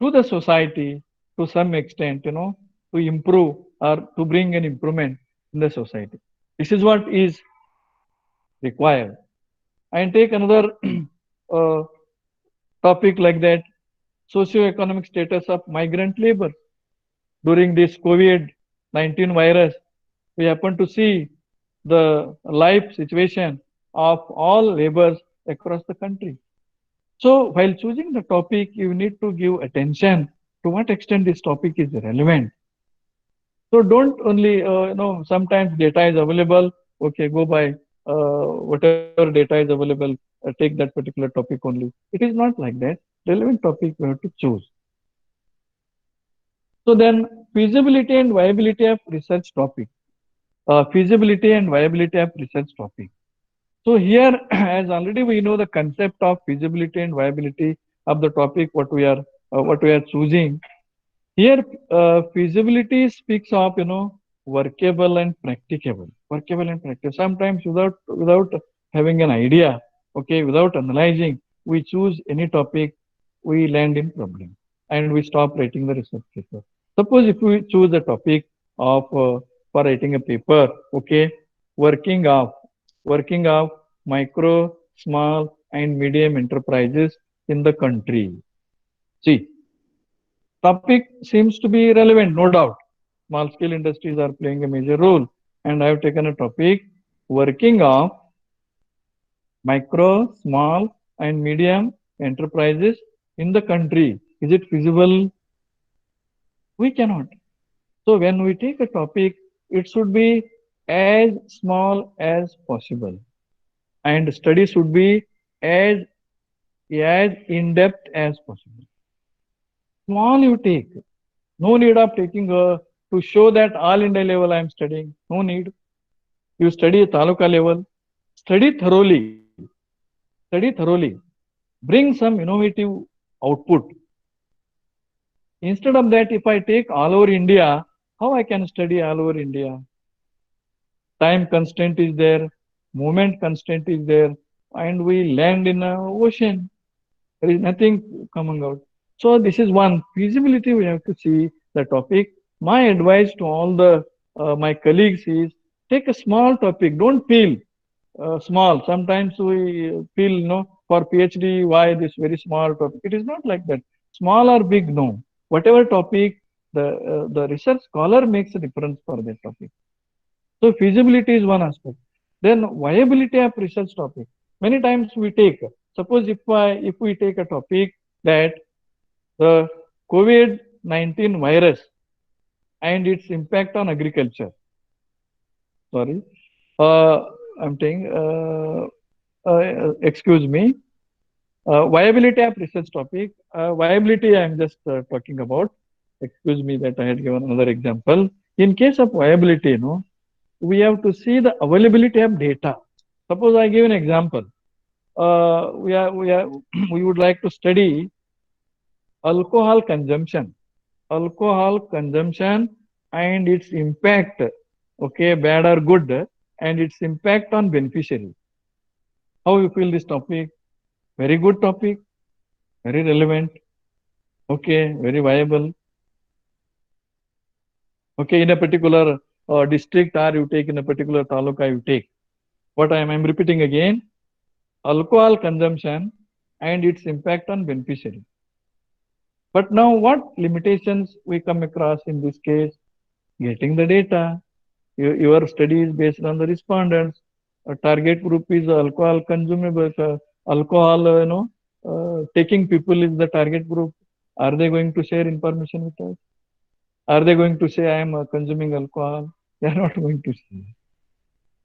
to the society to some extent, to improve or to bring an improvement in the society. This is what is required. And take another uh, topic like that, socio-economic status of migrant labor. During this COVID-19 virus, we happen to see the life situation of all laborers across the country. So while choosing the topic, you need to give attention to what extent this topic is relevant. So don't only, sometimes data is available. Okay, go by whatever data is available, take that particular topic only. It is not like that. Relevant topic we have to choose. So then feasibility and viability of research topic. Feasibility and viability of research topic. So here, as already we know the concept of feasibility and viability of the topic what we are choosing. Here, feasibility speaks of workable and practicable. Workable and practical. Sometimes without having an idea, okay, without analyzing, we choose any topic, we land in problem, and we stop writing the research paper. Suppose if we choose a topic of for writing a paper, okay, working of working of micro, small, and medium enterprises in the country. See, topic seems to be relevant, no doubt. Small scale industries are playing a major role. And I have taken a topic, working of micro, small, and medium enterprises in the country. Is it feasible? We cannot. So when we take a topic, it should be as small as possible. And study should be as in-depth as possible. Small you take. No need of taking to show that all India level I am studying. No need. You study at taluka level. Study thoroughly. Study thoroughly. Bring some innovative output. Instead of that, if I take all over India, how I can study all over India? Time constraint is there, movement constraint is there, and we land in an ocean. There is nothing coming out. So this is one feasibility we have to see the topic. My advice to all the my colleagues is take a small topic. Don't feel small. Sometimes we feel, for PhD, why this very small topic? It is not like that. small or big, no. Whatever topic, the research scholar makes a difference for that topic. So feasibility is one aspect. Then viability of research topic. Many times we take, suppose if we take a topic that the COVID-19 virus and its impact on agriculture. Sorry, uh, I'm saying, excuse me. Viability of research topic. Viability, I am just talking about. Excuse me that I had given another example. In case of viability, we have to see the availability of data. Suppose I give an example. We we would like to study alcohol consumption, and its impact, okay, bad or good, and its impact on beneficiary. How you feel this topic? Very good topic, very relevant, okay, very viable. Okay, in a particular district, or you take in a particular taluka, you take. What I'm repeating again, alcohol consumption and its impact on beneficiary. But now what limitations we come across in this case? Getting the data. Your study is based on the respondents. A target group is alcohol consumable, alcohol, taking people is the target group. Are they going to share information with us? Are they going to say I am consuming alcohol? They are not going to say.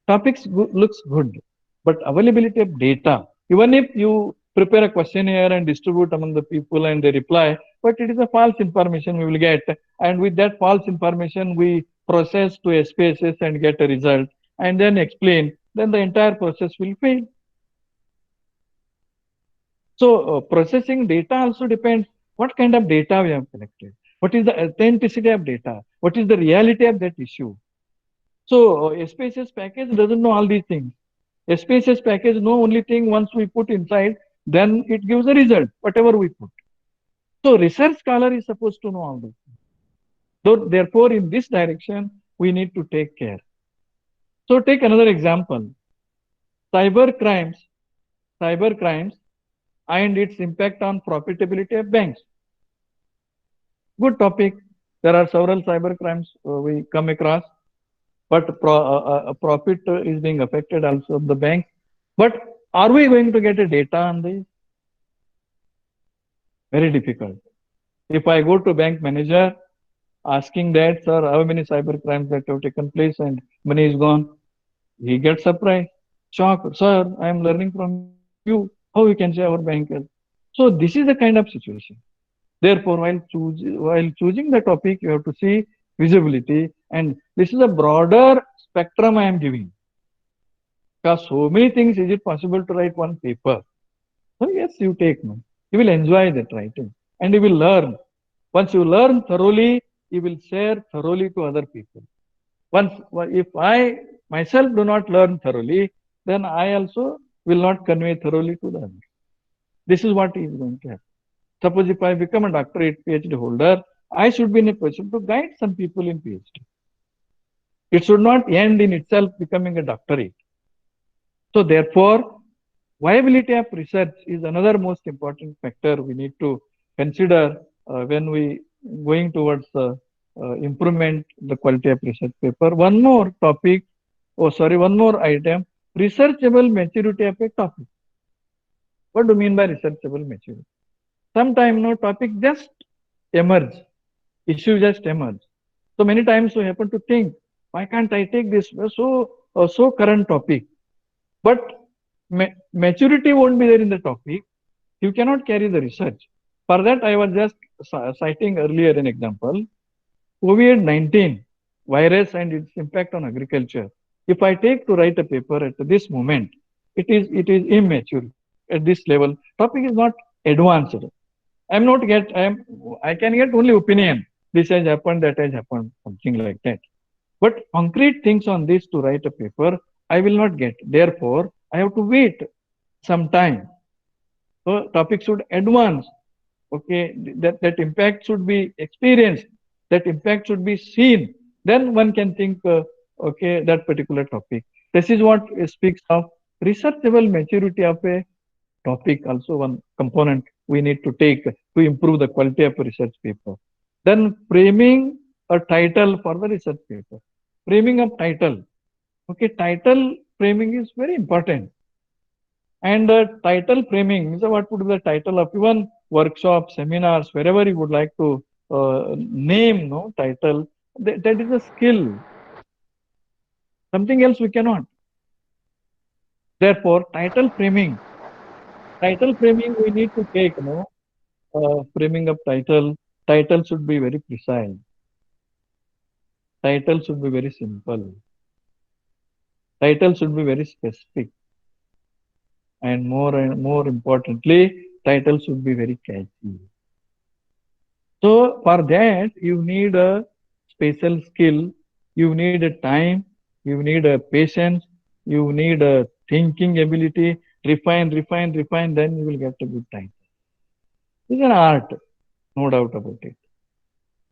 Topics looks good, but availability of data. Even if you prepare a questionnaire and distribute among the people and they reply, but it is a false information we will get, and with that false information we process to SPSS and get a result, and then explain, then the entire process will fail. So processing data also depends what kind of data we have collected, what is the authenticity of data, what is the reality of that issue. So SPSS package doesn't know all these things. SPSS package know only thing once we put inside, then it gives a result, whatever we put. So research scholar is supposed to know all this. So therefore, in this direction, we need to take care. So take another example. Cyber crimes and its impact on profitability of banks. Good topic. There are several cyber crimes we come across, but profit is being affected also of the banks. But are we going to get a data on this? Very difficult. If I go to bank manager asking that, sir, how many cyber crimes that have taken place and money is gone, he gets surprised, shocked. Sir, I am learning from you. How you can say our bank is? So this is the kind of situation. Therefore, while choosing the topic, you have to see visibility, and this is a broader spectrum I am giving. Because so many things, is it possible to write one paper? So yes, you take no. You will enjoy that writing, and you will learn. Once you learn thoroughly, you will share thoroughly to other people. If I myself do not learn thoroughly, then I also will not convey thoroughly to the others. This is what is going to happen. Suppose if I become a doctorate PhD holder, I should be in a position to guide some people in PhD. It should not end in itself becoming a doctorate. So therefore, viability of research is another most important factor we need to consider when we going towards improvement the quality of research paper. One more topic, one more item, researchable maturity of a topic. What do you mean by researchable maturity? Sometimes no topic just emerge, issue just emerge. So many times we happen to think, why can't I take this so current topic? But maturity won't be there in the topic. You cannot carry the research. For that, I was just citing earlier an example. COVID-19 virus and its impact on agriculture. If I take to write a paper at this moment, it is immature at this level. Topic is not advanced. I can get only opinion. This has happened, that has happened, something like that. But concrete things on this to write a paper, I will not get. Therefore, I have to wait some time. So topic should advance. Okay, that impact should be experienced. That impact should be seen. Then one can think, okay, that particular topic. This is what speaks of researchable maturity of a topic also one component we need to take to improve the quality of a research paper. Then framing a title for the research paper. Framing of title. Okay, title framing is very important. And title framing is what would be the title of even workshops, seminars, wherever you would like to name no title. That is a skill. Something else we cannot. Therefore, title framing we need to take, framing of title. Title should be very precise. Title should be very simple. Title should be very specific. And more importantly, title should be very catchy. So for that, you need a special skill, you need a time, you need a patience, you need a thinking ability, refine, then you will get a good title. It's an art, no doubt about it.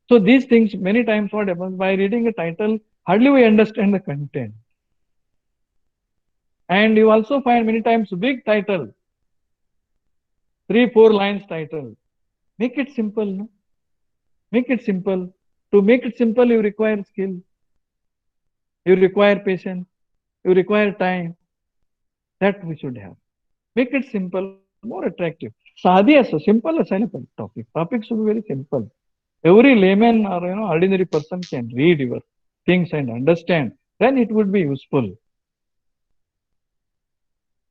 So these things, many times what happens, by reading a title, hardly we understand the content. And you also find many times big title, 3-4 lines title. Make it simple, no? Make it simple. To make it simple, you require skill, you require patience, you require time. That we should have. Make it simple, more attractive. Sadi as a simple as a topic. Topic should be very simple. Every layman or ordinary person can read your things and understand. Then it would be useful.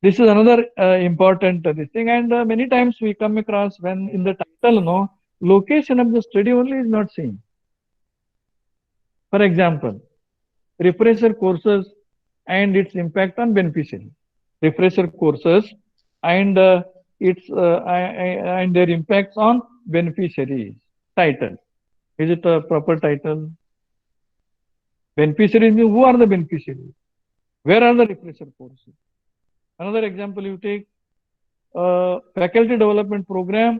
This is another important this thing, and many times we come across when in the title, location of the study only is not seen. For example, refresher courses and its impact on beneficiary. Refresher courses and and their impacts on beneficiaries. Title. Is it a proper title? Beneficiaries mean who are the beneficiaries? Where are the refresher courses? Another example you take faculty development program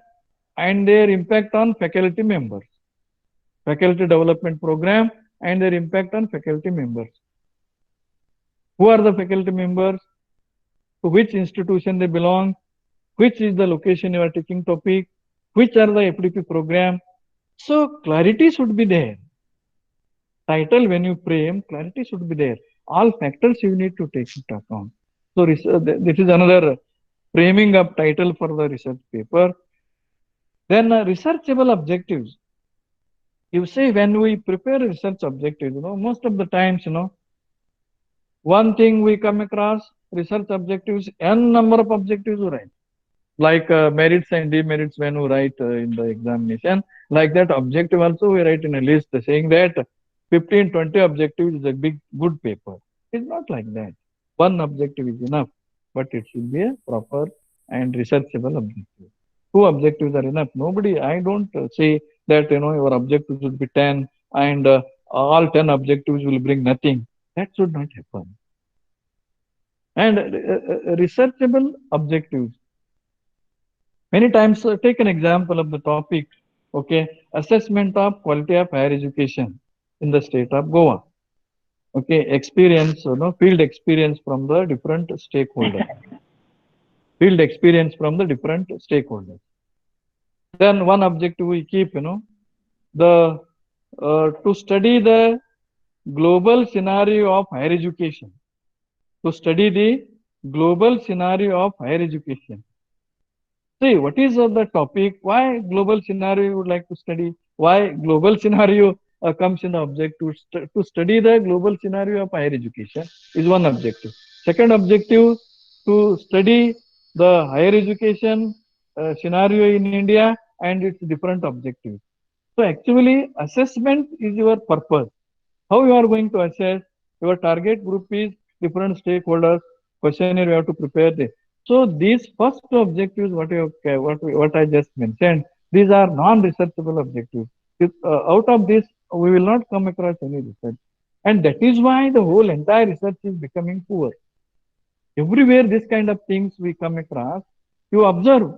and their impact on faculty members. Faculty development program and their impact on faculty members. Who are the faculty members? To which institution they belong? Which is the location you are taking topic? Which are the FDP program? So clarity should be there. Title when you frame, clarity should be there. All factors you need to take into account. So this is another framing of title for the research paper. Then researchable objectives. You say when we prepare research objectives, most of the times, one thing we come across research objectives, n number of objectives we write. Like merits and demerits when we write in the examination. Like that objective also we write in a list saying that 15, 20 objectives is a good paper. It's not like that. One objective is enough, but it should be a proper and researchable objective. Two objectives are enough. Nobody, I don't say that, your objectives should be 10 and all 10 objectives will bring nothing. That should not happen. And researchable objectives. Many times, take an example of the topic, okay, assessment of quality of higher education in the state of Goa. Okay, experience, field experience from the different stakeholders. Field experience from the different stakeholders. Then one objective we keep, the to study the global scenario of higher education. To study the global scenario of higher education. See, what is the topic? Why global scenario you would like to study? Why global scenario comes in the objective? To study the global scenario of higher education is one objective. Second objective, to study the higher education scenario in India and its different objectives. So actually, assessment is your purpose. How you are going to assess? Your target group is different stakeholders. Questionnaire you have to prepare this. So these first two objectives, what I just mentioned, these are non-researchable objectives. Out of this, we will not come across any research, and that is why the whole entire research is becoming poor. Everywhere this kind of things we come across, you observe.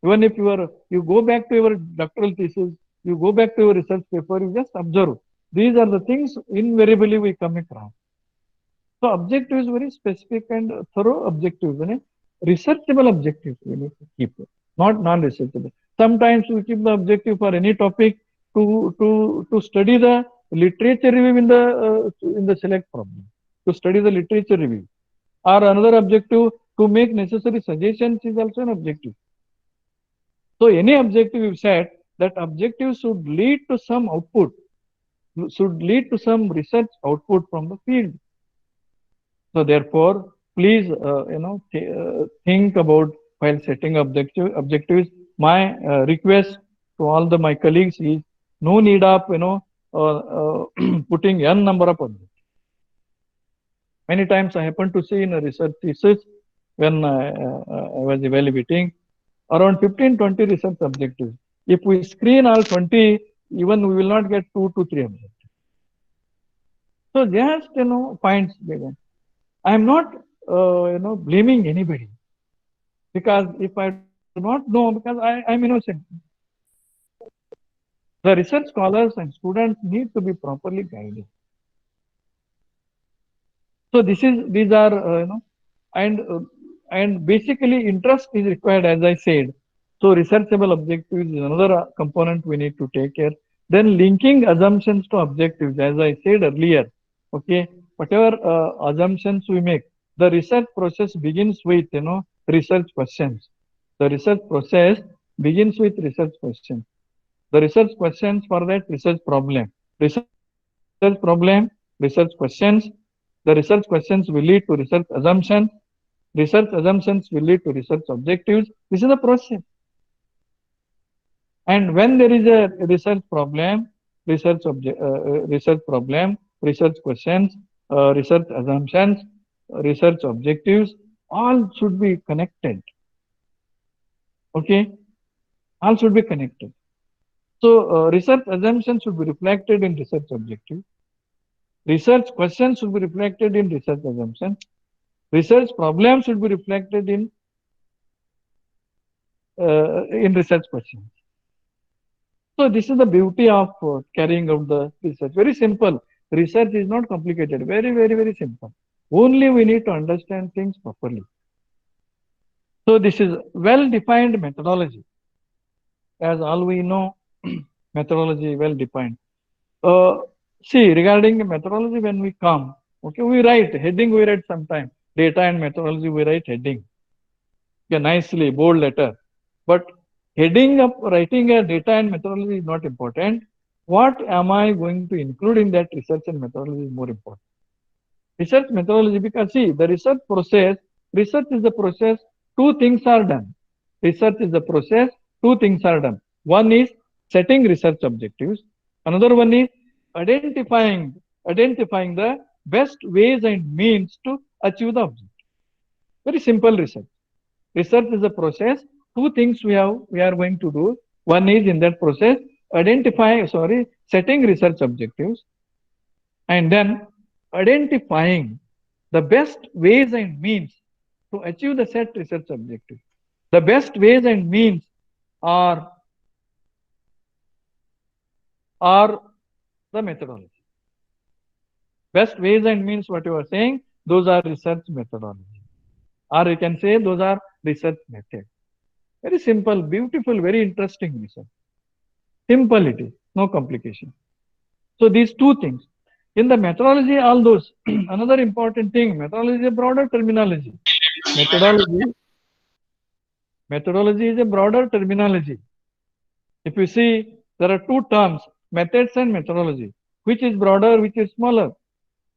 Even if you go back to your doctoral thesis, you go back to your research paper, you just observe. These are the things invariably we come across. So objective is very specific and thorough objectives. researchable objectives we need to keep, not non-researchable. Sometimes we keep the objective for any topic to study the literature review in the select problem, to study the literature review, or another objective to make necessary suggestions is also an objective. So any objective you set, that objective should lead to some output, should lead to some research output from the field. So therefore, please, think about while setting objectives. My request to all my colleagues is no need of putting n number of objectives. Many times I happen to see in a research thesis when I was evaluating around 15-20 research objectives. If we screen all 20, even we will not get 2 to 3 objectives. So just points given. I am not blaming anybody, because if I do not know, because I am innocent. The research scholars and students need to be properly guided. So these are and basically interest is required, as I said. So researchable objectives is another component we need to take care. Then linking assumptions to objectives, as I said earlier. Okay, whatever assumptions we make, the research process begins with research questions. The research process begins with research questions. The research questions for that research problem. Research problem, research questions. The research questions will lead to research assumptions. Research assumptions will lead to research objectives. This is the process. And when there is a research problem, research problem, research questions, research assumptions, research objectives, all should be connected. Okay, all should be connected. So research assumptions should be reflected in research objectives. Research questions should be reflected in research assumptions. Research problems should be reflected in research questions. So this is the beauty of carrying out the research. Very simple. Research is not complicated. Very, very, very simple. Only we need to understand things properly. So this is well-defined methodology. As all we know, methodology well-defined. See, regarding methodology, when we come, okay, we write heading. We write sometime data and methodology. We write heading. Okay, nicely bold letter. But heading of writing a data and methodology is not important. What am I going to include in that research and methodology is more important. Research methodology, because see, the research is the process, two things are done. Research is the process, two things are done. One is setting research objectives. Another one is identifying the best ways and means to achieve the objective. Very simple research. Research is a process. Two things we are going to do. One is in that process, setting research objectives, and then identifying the best ways and means to achieve the set research objective. The best ways and means are the methodology. Best ways and means, what you are saying, those are research methodology. Or you can say those are research methods. Very simple, beautiful, very interesting research. Simple it is, no complication. So these two things. In the methodology, all those. Another important thing, methodology is a broader terminology. Methodology is a broader terminology. If you see, there are two terms, methods and methodology. Which is broader, which is smaller?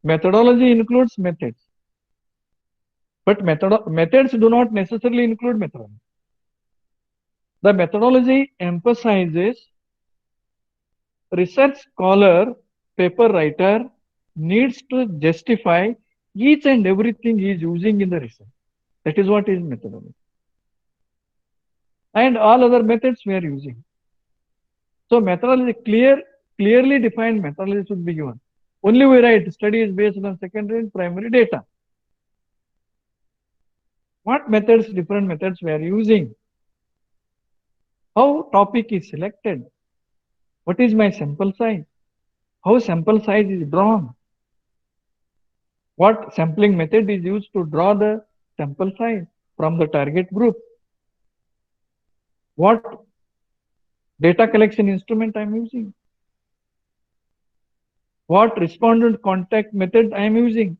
Methodology includes methods. But methods do not necessarily include methodology. The methodology emphasizes research scholar, paper writer needs to justify each and everything he is using in the research. That is what is methodology. And all other methods we are using. So methodology, clearly defined methodology should be given. Only we write study is based on secondary and primary data. What methods, different methods we are using? How topic is selected? What is my sample size? How sample size is drawn? What sampling method is used to draw the sample size? from the target group. What data collection instrument I am using? What respondent contact method I am using?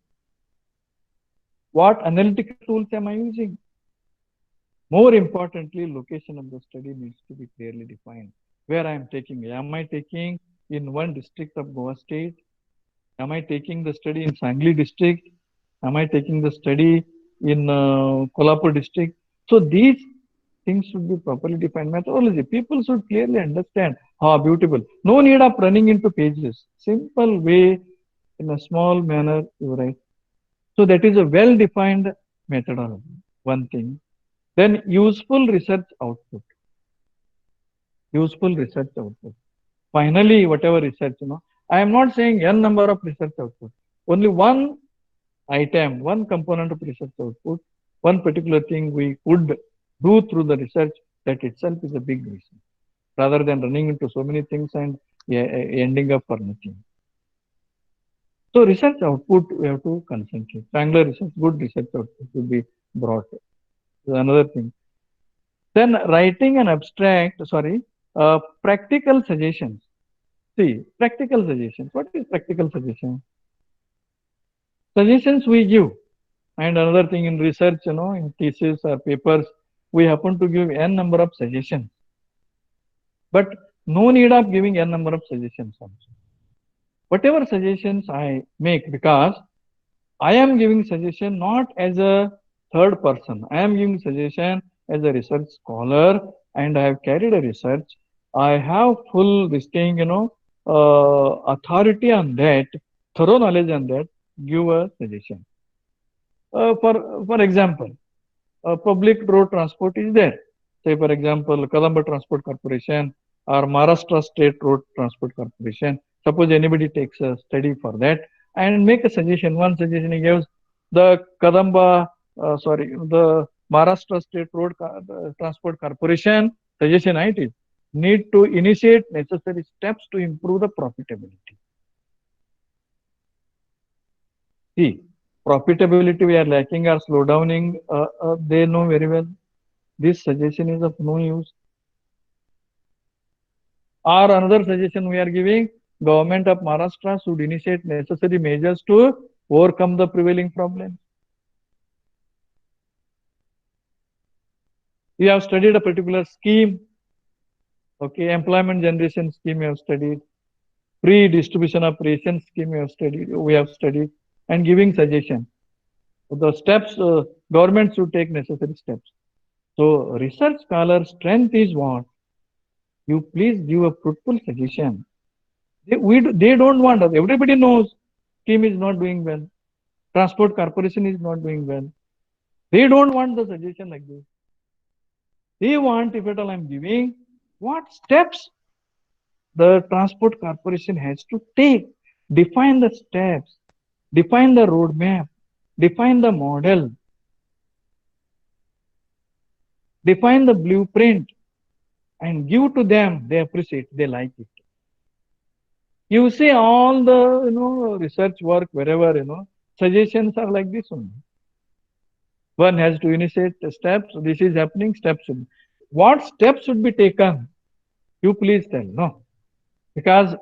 What analytical tools am I using? More importantly, location of the study needs to be clearly defined. Where I am taking, am I taking in one district of Goa state? Am I taking the study in Sangli district? Am I taking the study in Kolhapur district? So these things should be properly defined. Methodology. People should clearly understand. How beautiful. No need of running into pages. Simple way, in a small manner, you write. So that is a well-defined methodology. One thing. Then useful research output. Useful research output. Finally, whatever research, I am not saying n number of research output. Only one item, one component of research output, one particular thing we could do through the research, that itself is a big reason, rather than running into so many things and ending up for nothing. So research output, we have to concentrate. Triangular research, good research output will be brought. Another thing. Then writing an abstract, practical suggestions. See, practical suggestions. What is practical suggestion? Suggestions we give. And another thing in research, in thesis or papers, we happen to give n number of suggestions. But no need of giving n number of suggestions also. Whatever suggestions I make, because I am giving suggestion not as a third person. I am giving suggestion as a research scholar, and I have carried a research. I have full this thing, authority on that, thorough knowledge on that. Give a suggestion. For example, public road transport is there. Say, for example, Kadamba Transport Corporation or Maharashtra State Road Transport Corporation. Suppose anybody takes a study for that and make a suggestion. One suggestion he gives, the the Maharashtra State Road Transport Corporation suggestion it is need to initiate necessary steps to improve the profitability. See, profitability we are lacking or slowdowning, they know very well. This suggestion is of no use. Or another suggestion we are giving, government of Maharashtra should initiate necessary measures to overcome the prevailing problems. We have studied a particular scheme. Okay, employment generation scheme we have studied. Free distribution of ration scheme we have studied, and giving suggestion. The steps, government should take necessary steps. So research scholar strength is what? You please give a fruitful suggestion. They don't want us. Everybody knows scheme is not doing well. Transport corporation is not doing well. They don't want the suggestion like this. They want, if at all I'm giving, what steps the transport corporation has to take. Define the steps. Define the roadmap. Define the model. Define the blueprint and give to them. They appreciate, they like it. You see all the, research work wherever, suggestions are like this only. One has to initiate the steps. This is happening, steps. What steps should be taken? You please tell. No. Because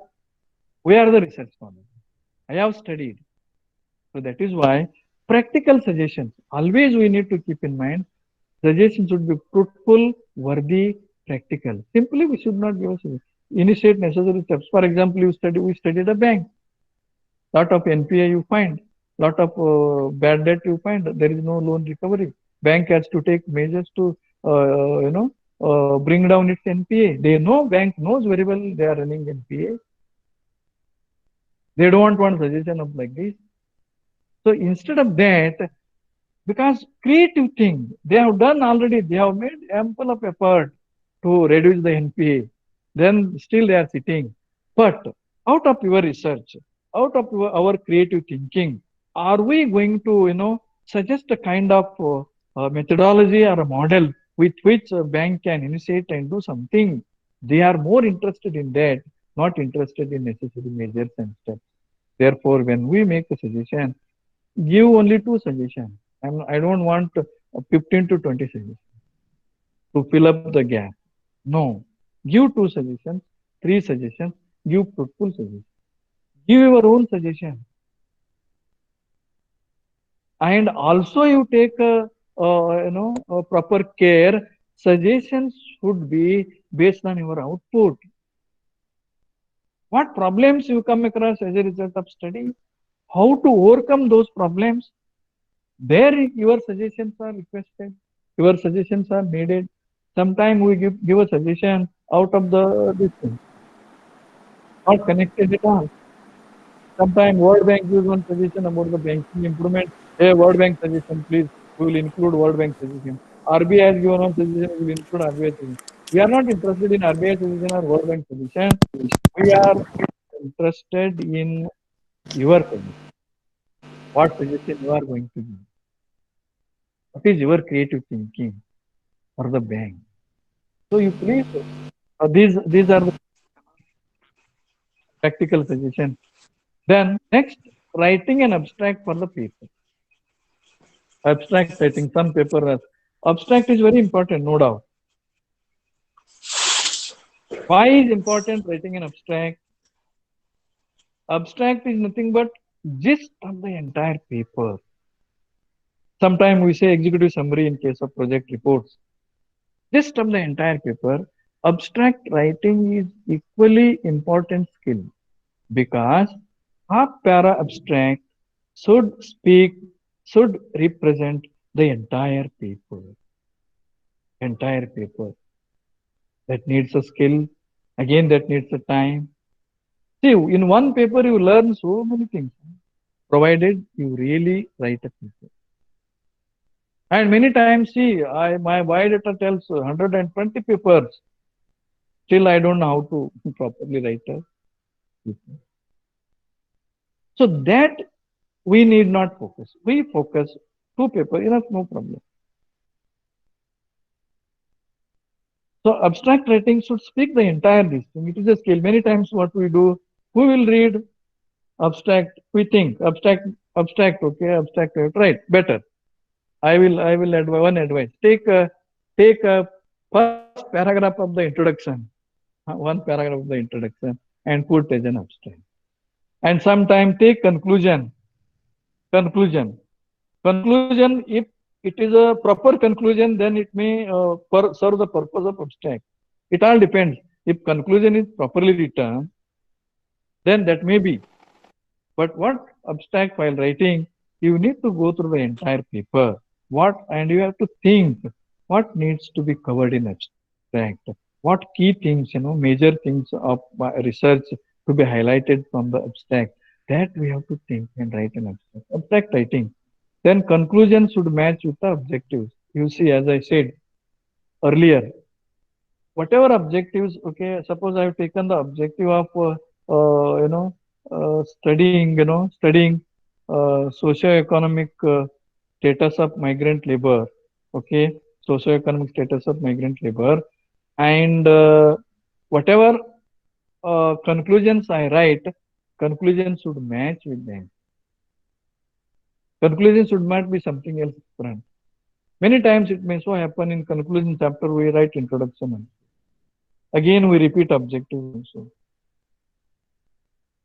we are the research scholars. I have studied. So that is why practical suggestions, always we need to keep in mind, suggestions should be fruitful, worthy, practical. Simply we should not give us initiate necessary steps. For example, we studied a bank. Lot of NPA you find, lot of bad debt you find. There is no loan recovery. Bank has to take measures to bring down its NPA. They know, bank knows very well they are running NPA. They don't want suggestion of like this. So instead of that, because creative thing, they have done already, they have made ample of effort to reduce the NPA. Then still they are sitting. But out of your research, out of our creative thinking, are we going to, suggest a kind of methodology or a model with which a bank can initiate and do something? They are more interested in that, not interested in necessary measures and steps. Therefore, when we make a suggestion, give only two suggestions. I don't want 15 to 20 suggestions to fill up the gap. No. Give two suggestions, three suggestions, give fruitful suggestions. Give your own suggestion. And also you take a proper care. Suggestions should be based on your output. What problems you come across as a result of study? How to overcome those problems? There your suggestions are requested. Your suggestions are needed. Sometimes we give a suggestion out of this thing, not connected at all. Sometimes World Bank gives one suggestion about the banking improvement. Hey, World Bank suggestion, please. We will include World Bank suggestion. RBI has given one suggestion. We will include RBI suggestion. We are not interested in RBI suggestion or World Bank suggestion. We are interested in your suggestion. What suggestion you are going to give? What is your creative thinking for the bank? So you please, these are the practical suggestions. Then next, writing an abstract for the paper. Abstract writing, some paper. Abstract is very important, no doubt. Why is important writing an abstract? Abstract is nothing but gist of the entire paper. Sometimes we say executive summary in case of project reports. Gist of the entire paper. Abstract writing is equally important skill because half para abstract should represent the entire paper. Entire paper. That needs a skill. Again, that needs a time. See, in one paper, you learn so many things, provided you really write a paper. And many times, see, my biodata tells 120 papers. Still, I don't know how to properly write a paper. So that we need not focus. We focus two papers, enough, no problem. So abstract writing should speak the entire this thing. It is a skill. Many times what we do, we will read abstract, we think abstract, okay, abstract, right, better. I will advise one advice. Take a first paragraph of the introduction, one paragraph of the introduction, and put as an abstract. And sometime take conclusion. Conclusion, if it is a proper conclusion, then it may serve the purpose of abstract. It all depends. If conclusion is properly written, then that may be. But what abstract while writing, you need to go through the entire paper. And you have to think what needs to be covered in abstract. What key things, major things of research to be highlighted from the abstract. That we have to think and write an abstract. Abstract writing. Then conclusion should match with the objectives. You see, as I said earlier, whatever objectives, okay, suppose I have taken the objective of, studying socio-economic status of migrant labor, okay, socio-economic status of migrant labor, and whatever conclusions I write, conclusions should match with them. Conclusion should not be something else different. Many times it may so happen in conclusion chapter we write introduction. Again we repeat objective also.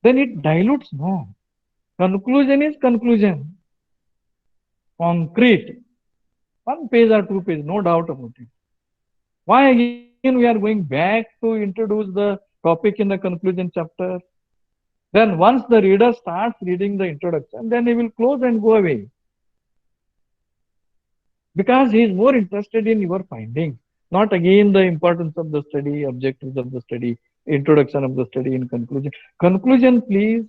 Then it dilutes, no. Conclusion is conclusion. Concrete. One page or two pages, no doubt about it. Why again we are going back to introduce the topic in the conclusion chapter? Then once the reader starts reading the introduction, then he will close and go away. Because he is more interested in your findings, not again the importance of the study, objectives of the study, introduction of the study, in conclusion. Conclusion, please,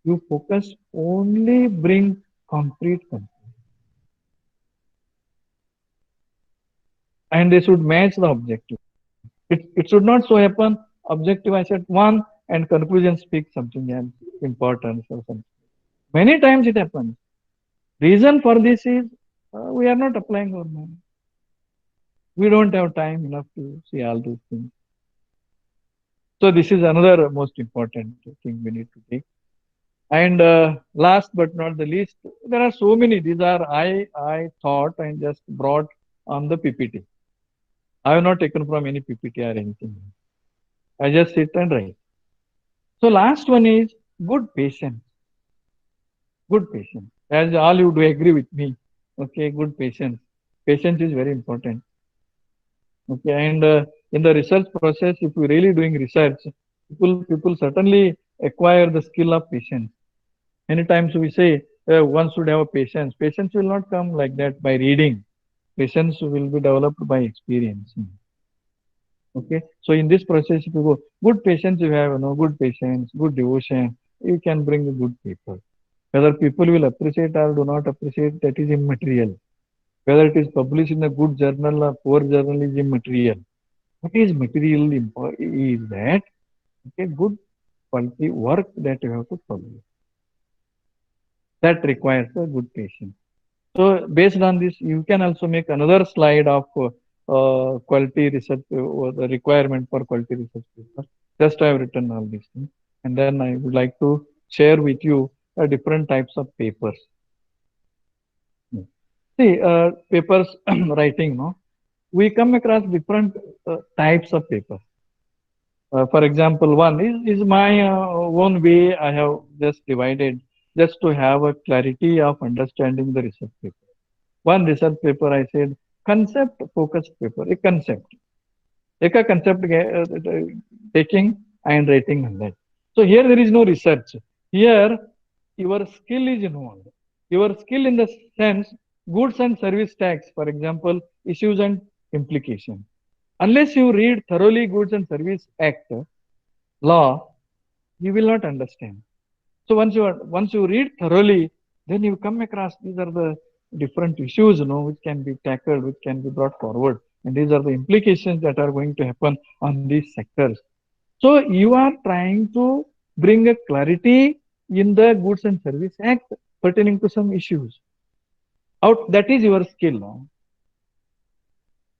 you focus only bring concrete conclusion. And they should match the objective. It should not so happen, objective I said one and conclusion speaks something else, importance or something. Many times it happens. Reason for this is we are not applying our mind. We don't have time enough to see all those things. So this is another most important thing we need to take. And last but not the least, there are so many. These are I thought and just brought on the PPT. I have not taken from any PPT or anything. I just sit and write. So last one is good patience. Good patience. As all you do agree with me. Okay, good patience. Patience is very important. Okay, and in the research process, if you're really doing research, people certainly acquire the skill of patience. Many times we say one should have a patience. Patience will not come like that by reading. Patience will be developed by experience. Okay, so in this process, if you go good patience, you have good patience, good devotion, you can bring a good paper. Whether people will appreciate or do not appreciate, that is immaterial. Whether it is published in a good journal or poor journal is immaterial. What is material is that okay, good quality work that you have to publish. That requires a good patience. So based on this, you can also make another slide of quality research or the requirement for quality research paper. Just I have written all these things, and then I would like to share with you different types of papers. See, papers writing, no, we come across different types of papers. For example, one is my own way I have just divided just to have a clarity of understanding the research paper. One research paper I said concept focused paper, a concept. एक concept taking and writing on that. So here there is no research. Here your skill is involved. Your skill in the sense goods and service tax, for example, issues and implication. Unless you read thoroughly Goods and Service Act law, you will not understand. So once you read thoroughly, then you come across these are the different issues, which can be tackled, which can be brought forward, and these are the implications that are going to happen on these sectors. So you are trying to bring a clarity in the Goods and Service Act pertaining to some issues. Out that is your skill. No?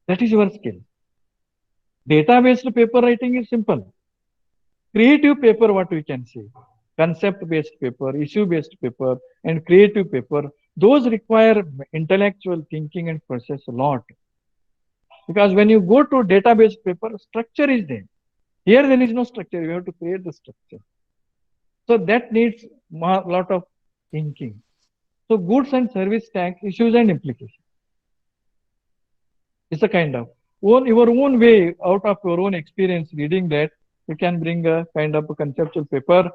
That is your skill. Data-based paper writing is simple. Creative paper, what we can say, concept-based paper, issue-based paper, and creative paper, those require intellectual thinking and process a lot. Because when you go to data-based paper, structure is there. Here there is no structure. You have to create the structure. So that needs a lot of thinking. So goods and service tax issues and implications. It's a kind of your own way out of your own experience reading that you can bring a kind of a conceptual paper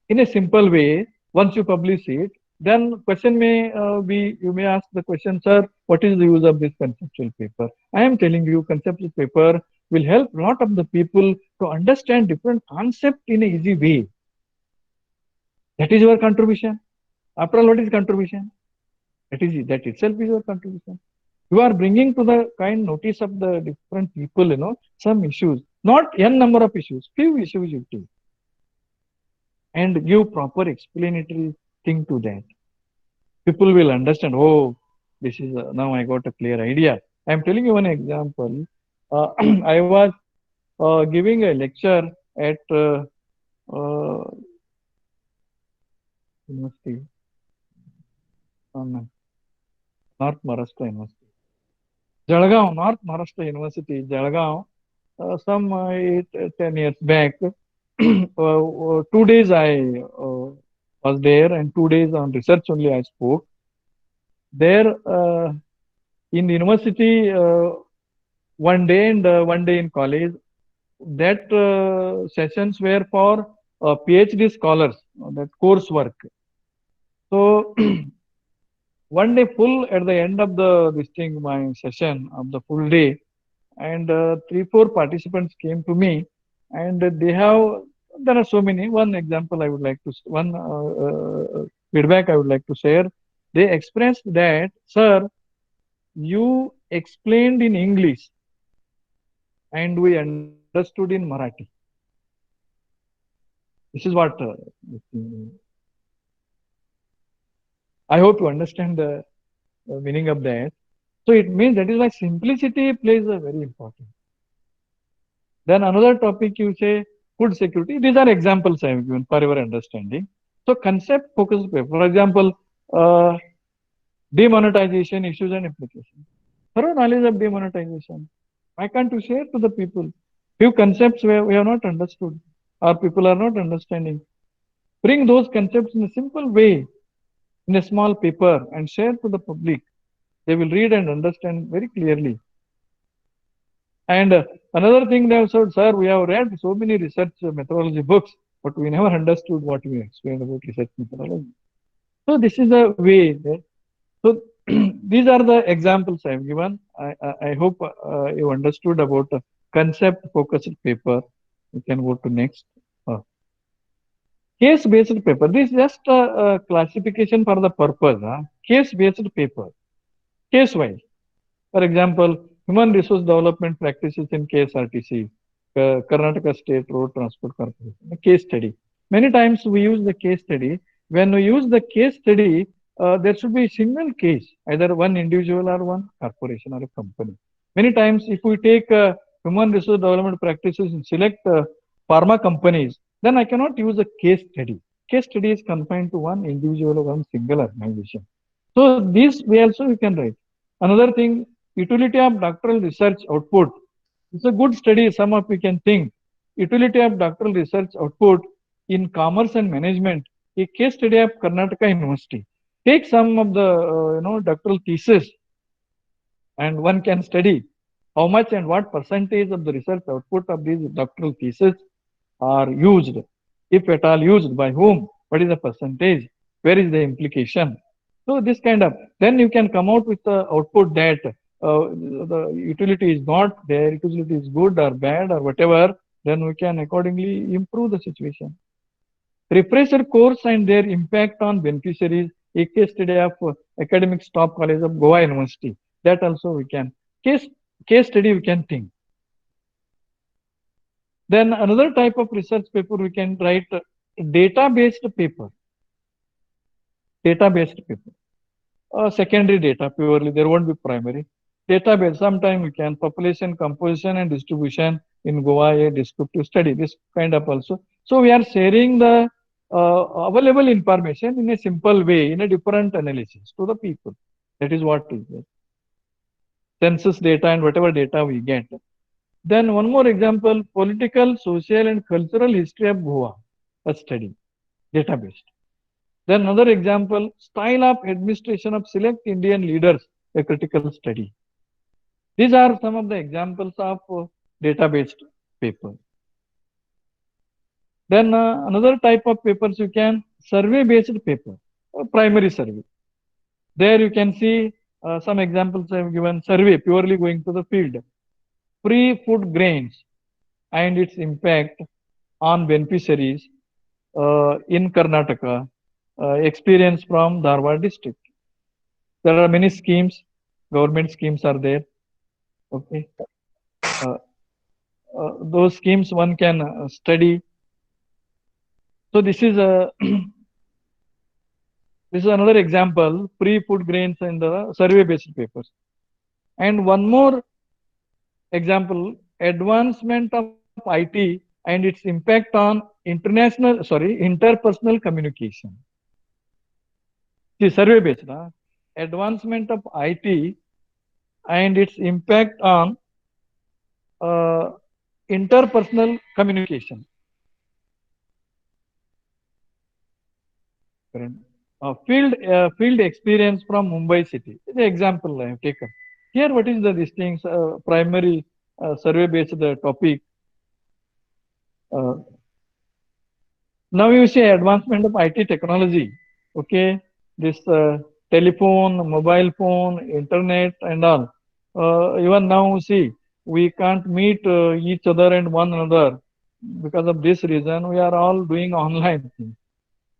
in a simple way. Once you publish it, then question may be you may ask the question, sir, what is the use of this conceptual paper? I am telling you, conceptual paper will help a lot of the people to understand different concepts in an easy way. That is your contribution. After all, what is contribution? That itself is your contribution. You are bringing to the kind notice of the different people, some issues, not n number of issues, few issues you take, and give proper explanatory thing to that. People will understand, oh, this is, now I got a clear idea. I am telling you one example. I was giving a lecture at university, North Maharashtra University. Jalgaon, North Maharashtra University, Jalgaon, some 10 years back. 2 days I was there, and 2 days on research only I spoke. There in the university, one day and one day in college. That sessions were for PhD scholars, that coursework. So one day full at the end of this thing, my session of the full day, and 3-4 participants came to me, and there are so many. One example I would like to, one feedback I would like to share. They expressed that, sir, you explained in English and we understood in Marathi. This is what I hope you understand the meaning of that. So it means that is why simplicity plays a very important. Then another topic you say food security. These are examples I have given for your understanding. So concept focused paper, for example, uh, demonetization issues and implications. Thorough knowledge of demonetization. Why can't you share to the people? Few concepts where we have not understood or people are not understanding. Bring those concepts in a simple way in a small paper and share to the public. They will read and understand very clearly. And another thing they have said, sir, we have read so many research methodology books, but we never understood what we explained about research methodology. So this is a way. So these are the examples I have given. I hope you understood about the concept focused paper. You can go to next. Case based paper. This is just a classification for the purpose. Case based paper. Case wise. For example, human resource development practices in KSRTC, Karnataka State Road Transport Corporation. A case study. Many times we use the case study. When we use the case study, there should be a single case, either one individual or one corporation or a company. Many times, if we take human resource development practices and select pharma companies, then I cannot use a case study. Case study is confined to one individual or one single organization. So this way also you can write. Another thing, utility of doctoral research output. It's a good study. Some of you can think. Utility of doctoral research output in commerce and management. A case study of Karnataka University. Take some of the doctoral thesis, and one can study how much and what percentage of the research output of these doctoral thesis are used. If at all used, by whom? What is the percentage? Where is the implication? So this kind of, then you can come out with the output that the utility is not there, utility is good or bad or whatever, then we can accordingly improve the situation. Refresher course and their impact on beneficiaries, a case study of academic staff college of Goa University. That also we can, case study we can think. Then another type of research paper we can write data-based paper. Data-based paper. Secondary data purely, there won't be primary. Database, sometime we can population composition and distribution in Goa, a descriptive study, this kind of also. So we are sharing the available information in a simple way, in a different analysis to the people. That is what is there. Census data and whatever data we get. Then one more example, political, social and cultural history of Goa, a study, database. Then another example, style of administration of select Indian leaders, a critical study. These are some of the examples of data-based paper. Then another type of papers you can, survey-based paper, primary survey. There you can see some examples I have given, survey purely going to the field. Free food grains and its impact on beneficiaries in Karnataka, experience from Dharwad district. There are many schemes, government schemes are there. Okay, those schemes one can study. So this is a this is another example, free food grains and the survey-based papers. And one more example, advancement of IT and its impact on interpersonal communication. See, survey-based, advancement of IT and its impact on interpersonal communication. Field experience from Mumbai city. The example I have taken. Here, what is these things? Primary survey-based topic. Now you see advancement of IT technology. Okay, this telephone, mobile phone, internet, and all. Even now, see, we can't meet each other and one another because of this reason. We are all doing online things.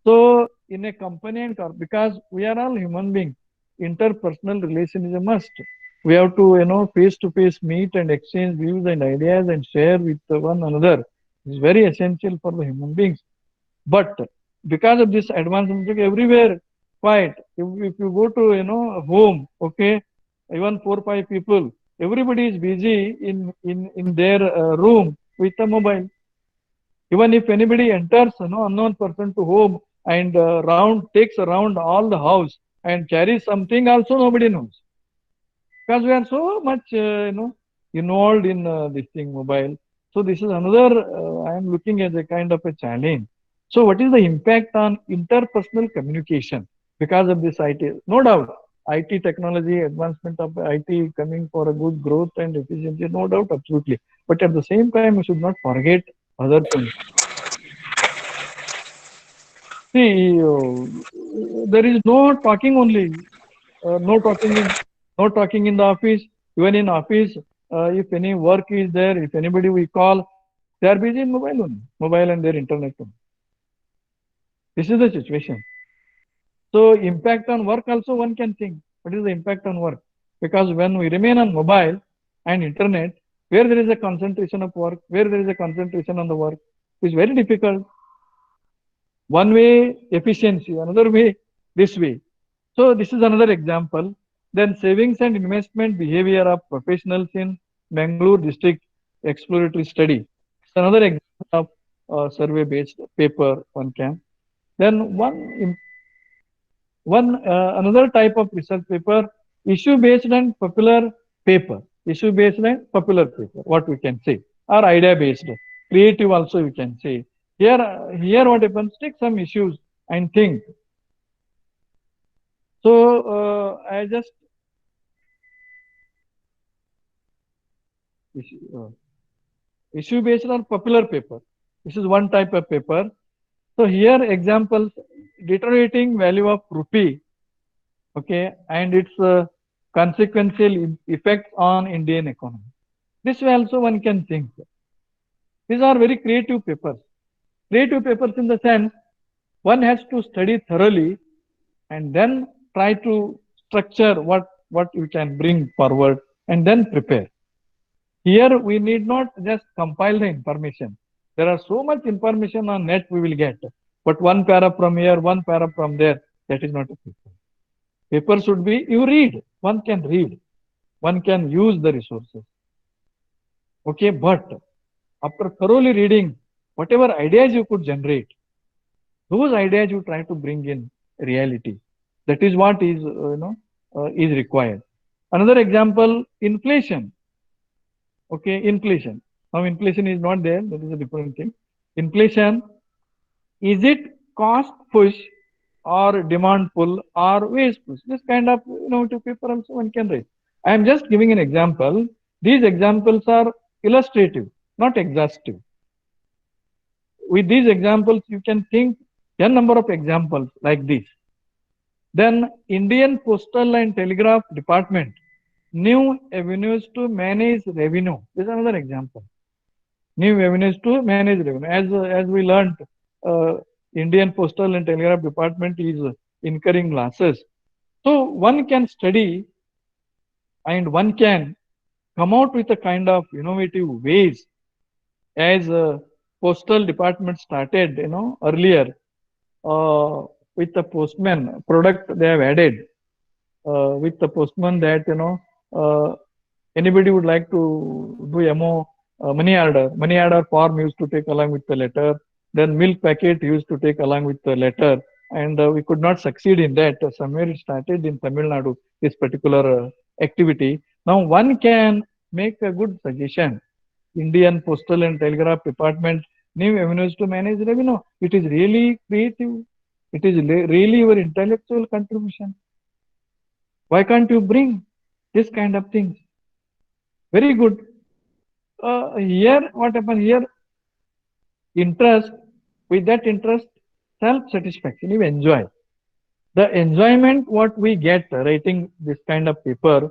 So in a company and because we are all human beings, interpersonal relation is a must. We have to face-to-face meet and exchange views and ideas and share with one another. It's very essential for the human beings. But because of this advancement, everywhere quiet. If you go to home, okay, even 4 or 5 people, everybody is busy in their room with a mobile. Even if anybody enters, unknown person to home and takes around all the house and carries something also nobody knows, because we are so much involved in this thing mobile. So this is another I am looking as a kind of a challenge. So what is the impact on interpersonal communication because of this IT? No doubt IT technology advancement of IT coming for a good growth and efficiency, no doubt, absolutely. But at the same time we should not forget other things. See, there is no talking only, no talking in, no talking in the office. Even in office, if any work is there, if anybody we call, they are busy in mobile only, mobile and their internet only. This is the situation. So impact on work also one can think. What is the impact on work? Because when we remain on mobile and internet, where there is a concentration of work, where there is a concentration on the work, is very difficult. One way efficiency, another way this way. So this is another example. Then savings and investment behavior of professionals in Bangalore district exploratory study. It's another example of survey-based paper one can. Then another type of research paper, issue-based and popular paper. Issue-based and popular paper, what we can say, or idea-based, creative also we can say. Here what happens? Take some issues and think. So I just issue based or popular paper. This is one type of paper. So here examples: deteriorating value of rupee, okay, and its consequential effects on Indian economy. This way also one can think. These are very creative papers. Creative papers in the sense one has to study thoroughly and then try to structure what you can bring forward and then prepare. Here we need not just compile the information. There are so much information on net we will get, but one para from here, one para from there, that is not a paper. Paper should be you read. One can read. One can use the resources. Okay, but after thoroughly reading, whatever ideas you could generate, those ideas you try to bring in reality. That is what is is required. Another example: inflation. Okay, inflation. Now inflation is not there. That is a different thing. Inflation, is it cost push or demand pull or wage push? This kind of to paper also one can write. I am just giving an example. These examples are illustrative, not exhaustive. With these examples, you can think n number of examples like this. Then Indian Postal and Telegraph Department, new avenues to manage revenue. This is another example. New avenues to manage revenue. As we learned, Indian Postal and Telegraph Department is incurring losses. So one can study and one can come out with a kind of innovative ways. As Postal Department started, earlier with the postman product they have added with the postman that anybody would like to do money order form used to take along with the letter, then milk packet used to take along with the letter, and we could not succeed in that. Somewhere it started in Tamil Nadu, this particular activity. Now one can make a good suggestion. Indian Postal and Telegraph Department, new avenues to manage revenue. It is really creative. It is really your intellectual contribution. Why can't you bring this kind of things? Very good. Here, what happened here? Interest, with that interest, self-satisfaction, you enjoy. The enjoyment what we get writing this kind of paper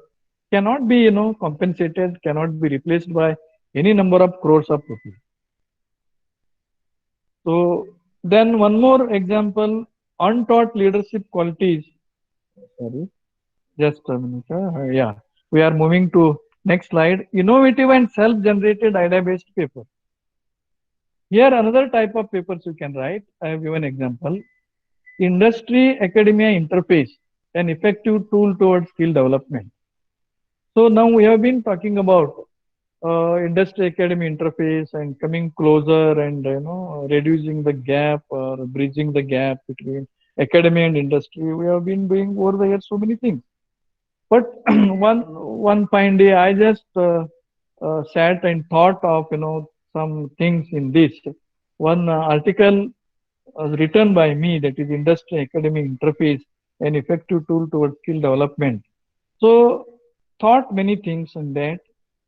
cannot be, compensated, cannot be replaced by any number of crores of rupees. So then one more example, untaught leadership qualities. Sorry, just a minute. Yeah, we are moving to next slide. Innovative and self-generated idea-based paper. Here another type of papers you can write. I have given example. Industry academia interface, an effective tool towards skill development. So now we have been talking about industry academy interface and coming closer and reducing the gap or bridging the gap between academy and industry. We have been doing over the years so many things. But one fine day, I just sat and thought of some things in this. One article was written by me, that is industry academy interface, an effective tool towards skill development. So thought many things in that,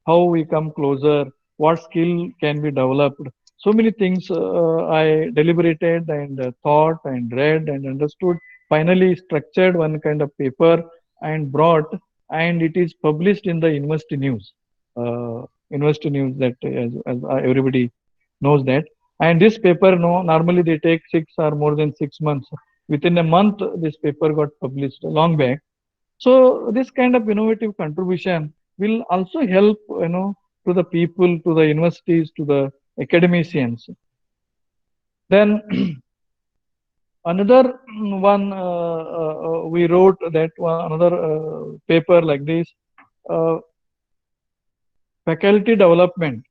how we come closer, what skill can be developed. So many things I deliberated and thought and read and understood. Finally structured one kind of paper and brought, and it is published in the university news. University news, that as everybody knows that. And this paper, no, normally they take 6 or more than 6 months. Within a month, this paper got published long back. So this kind of innovative contribution will also help, to the people, to the universities, to the academicians. Then another one, we wrote that one, another paper like this, uh, faculty development,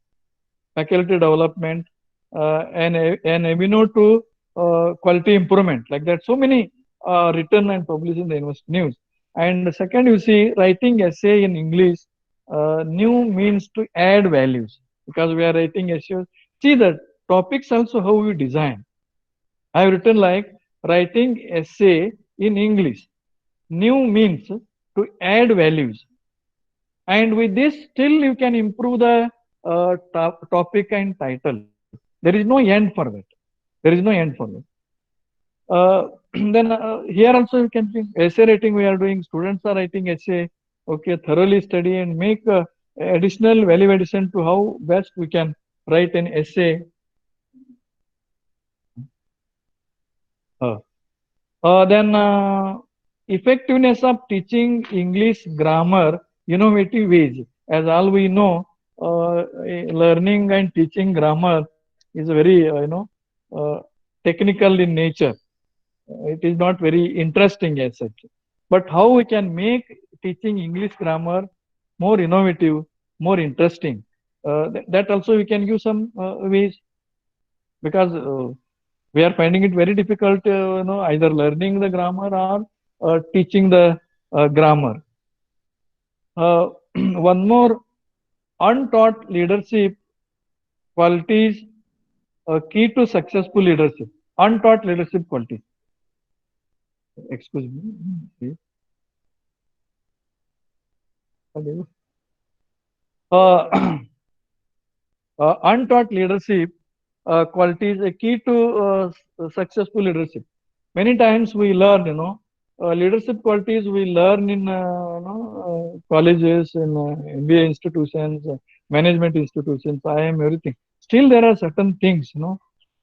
faculty development, and Amino to quality improvement, like that. So many written and published in the university news. And second, you see, writing essay in English, new means to add values, because we are writing essays. See the topics also how we design. I have written like writing essay in English. New means to add values, and with this still you can improve the topic and title. There is no end for that. There is no end for that. Then here also you can think essay writing we are doing. Students are writing essay. Okay, thoroughly study and make additional value addition to how best we can write an essay. Then effectiveness of teaching English grammar, innovative ways. As all we know, learning and teaching grammar is very, uh, technical in nature. It is not very interesting as such. But how we can make teaching English grammar more innovative, more interesting? That also we can use some ways, because we are finding it very difficult, either learning the grammar or teaching the grammar. Uh, one more, untaught leadership qualities, key to successful leadership. Untaught leadership qualities. Excuse me. Uh, untaught leadership qualities, a key to successful leadership. Many times we learn, leadership qualities we learn in colleges, in MBA institutions, management institutions, IIM, everything. Still, there are certain things,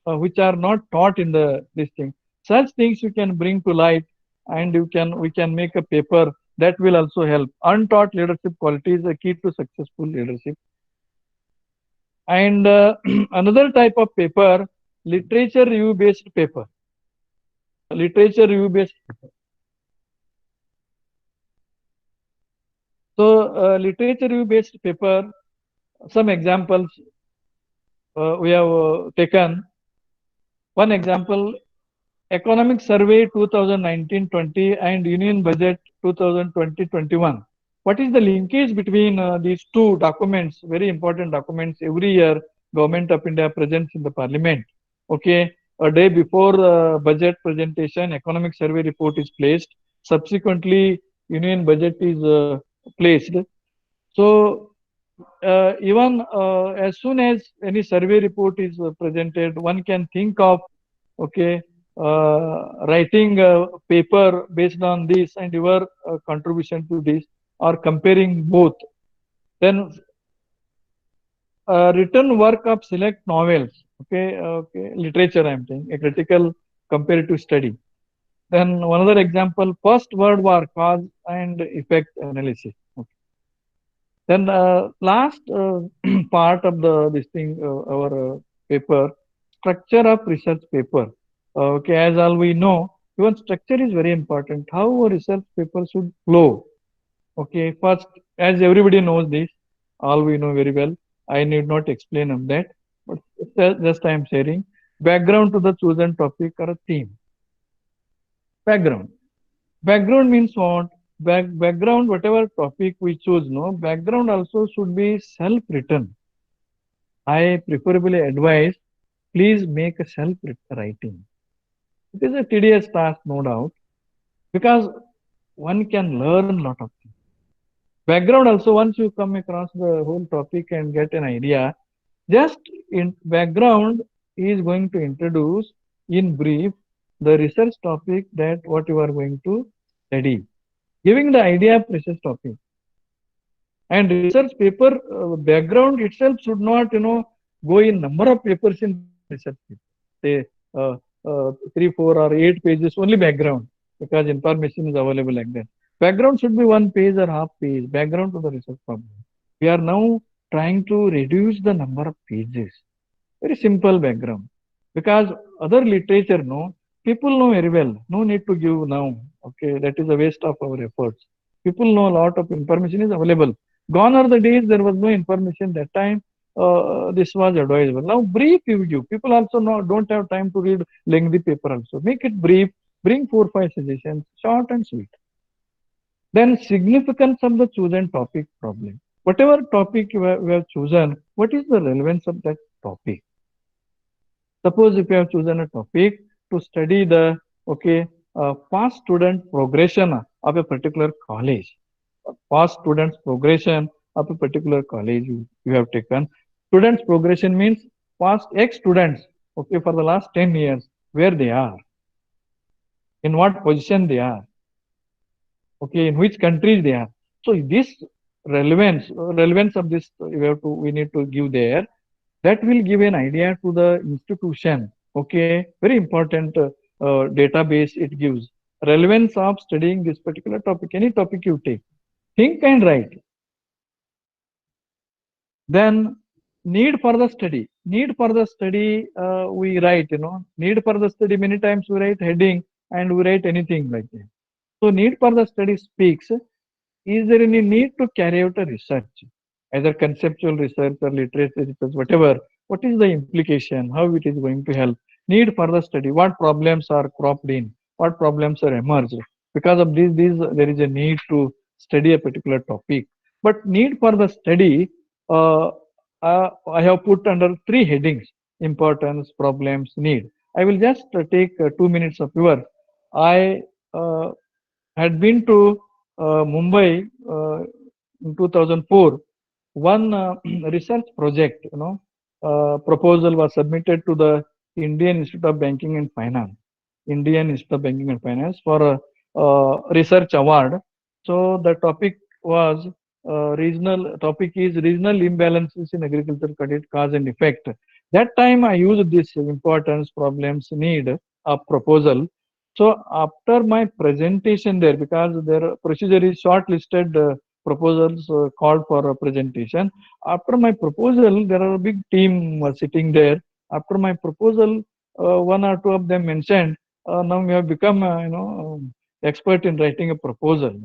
which are not taught in this thing. Such things you can bring to light, and we can make a paper that will also help. Untaught leadership qualities, a key to successful leadership. And another type of paper, literature review based paper. Literature review based paper. So literature review based paper, some examples we have taken. One example, Economic Survey 2019-20 and Union Budget 2020-21. What is the linkage between these two documents? Very important documents. Every year, Government of India presents in the Parliament. Okay, a day before budget presentation, Economic Survey report is placed. Subsequently, Union Budget is placed. So even as soon as any survey report is presented, one can think of, okay, writing a paper based on this and your contribution to this, or comparing both. Then written work of select novels, okay, literature I am saying, a critical comparative study. Then another example, First World War cause and effect analysis. Okay. Then last part of this thing, our paper, structure of research paper. Okay, as all we know, even structure is very important. How a research paper should flow. Okay, first, as everybody knows this, all we know very well, I need not explain of that, but just I am sharing background to the chosen topic or a theme. Background. Background means what? Background, whatever topic we choose, no, background also should be self-written. I preferably advise, please make a self-writing. It is a tedious task, no doubt, because one can learn a lot of things. Background also, once you come across the whole topic and get an idea, just in background is going to introduce in brief the research topic that what you are going to study, giving the idea of research topic. And research paper background itself should not, go in number of papers in the research paper. Say three, four, or 8 pages only background, because information is available like that. Background should be 1 page or half page. Background to the research problem. We are now trying to reduce the number of pages. Very simple background, because other literature, no, people know very well. No need to give now. Okay, that is a waste of our efforts. People know a lot of information is available. Gone are the days there was no information that time. This was advisable. Now brief you give. People also know, don't have time to read lengthy paper also. Make it brief. Bring 4, 5 suggestions, short and sweet. Then significance of the chosen topic problem. Whatever topic you have chosen, what is the relevance of that topic? Suppose if you have chosen a topic to study the past student progression of a particular college, past students progression of a particular college you have taken. Students progression means past ex students, okay, for the last 10 years, where they are, in what position they are, okay, in which countries they are. So this relevance of this we need to give there. That will give an idea to the institution. Okay, very important database it gives. Relevance of studying this particular topic, any topic you take. Think and write. Then need for the study. Need for the study, we write, need for the study, many times we write heading and we write anything like that. So need for the study speaks, is there any need to carry out a research, either conceptual research or literature research, whatever? What is the implication? How it is going to help? Need for the study. What problems are cropped in? What problems are emerged? Because of this, there is a need to study a particular topic. But need for the study, uh, I have put under 3 headings: importance, problems, need. I will just take 2 minutes of yours. I had been to Mumbai in 2004. One research project, proposal was submitted to the Indian Institute of Banking and Finance, Indian Institute of Banking and Finance, for a research award. So the topic was regional. Topic is regional imbalances in agricultural credit, cause and effect. That time I used this importance, problems, need of proposal. So after my presentation there, because their procedure is shortlisted proposals called for a presentation. After my proposal, there are a big team sitting there. After my proposal, 1 or 2 of them mentioned, now we have become, expert in writing a proposal.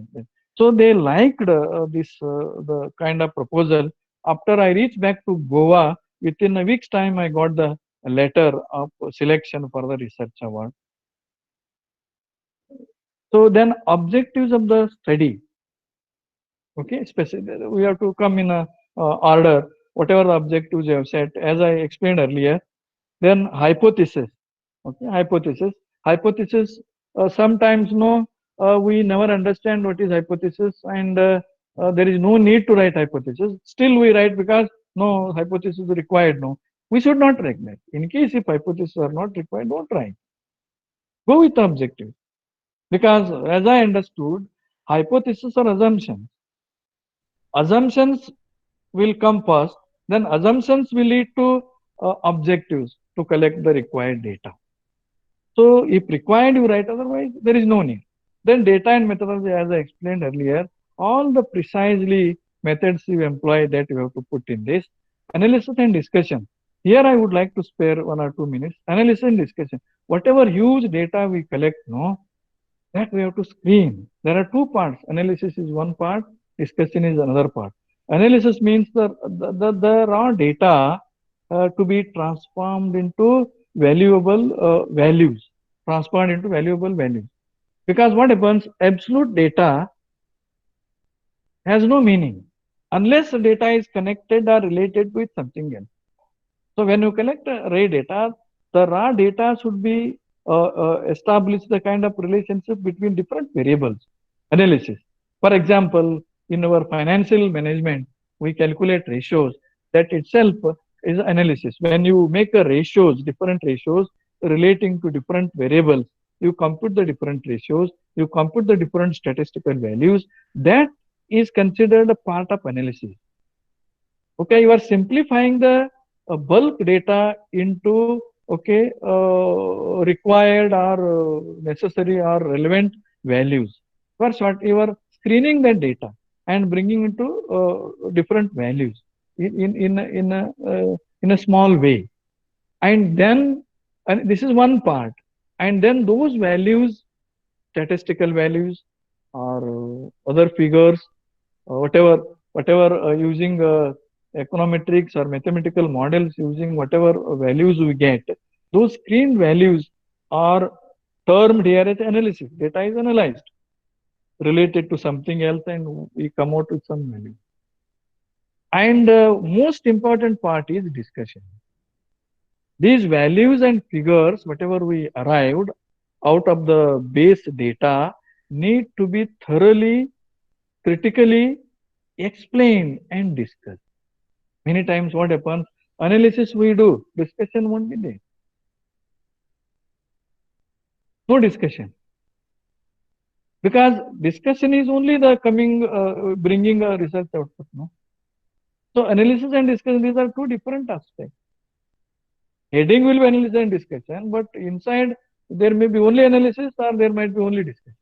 So they liked the kind of proposal. After I reached back to Goa, within a week's time, I got the letter of selection for the research award. So then objectives of the study. Okay, we have to come in a order, whatever the objectives you have set, as I explained earlier. Then hypothesis. Okay, hypothesis. Sometimes we never understand what is hypothesis, and there is no need to write hypothesis. Still we write because no hypothesis is required. No, we should not write that. In case if hypotheses are not required, don't write. Go with the objective. Because as I understood, hypothesis are assumptions. Assumptions will come first, then assumptions will lead to objectives to collect the required data. So if required, you write, otherwise there is no need. Then data and methodology, as I explained earlier, all the precisely methods you employ that you have to put in this. Analysis and discussion. Here I would like to spare 1 or 2 minutes. Analysis and discussion. Whatever huge data we collect, that we have to screen. There are 2 parts. Analysis is one part, discussion is another part. Analysis means the raw data to be transformed into valuable values, transformed into valuable values. Because what happens, absolute data has no meaning unless the data is connected or related with something else. So when you collect raw data, the raw data should be establish the kind of relationship between different variables. Analysis. For example, in our financial management, we calculate ratios. That itself is analysis. When you make a ratios, different ratios relating to different variables, you compute the different ratios, you compute the different statistical values. That is considered a part of analysis. Okay, you are simplifying the bulk data into required or necessary or relevant values. For short, you are screening that data and bringing into different values in a small way, and then and this is one part, and then those values, statistical values or other figures, whatever using econometrics or mathematical models, using whatever values we get, those screen values are termed here as analysis. Data is analyzed related to something else and we come out with some value. And most important part is discussion. These values and figures, whatever we arrived out of the base data, need to be thoroughly, critically explained and discussed. Many times what happens, analysis we do, discussion won't be there. No discussion. Because discussion is only the bringing a research output. No? So analysis and discussion, these are two different aspects. Heading will be analysis and discussion, but inside there may be only analysis or there might be only discussion.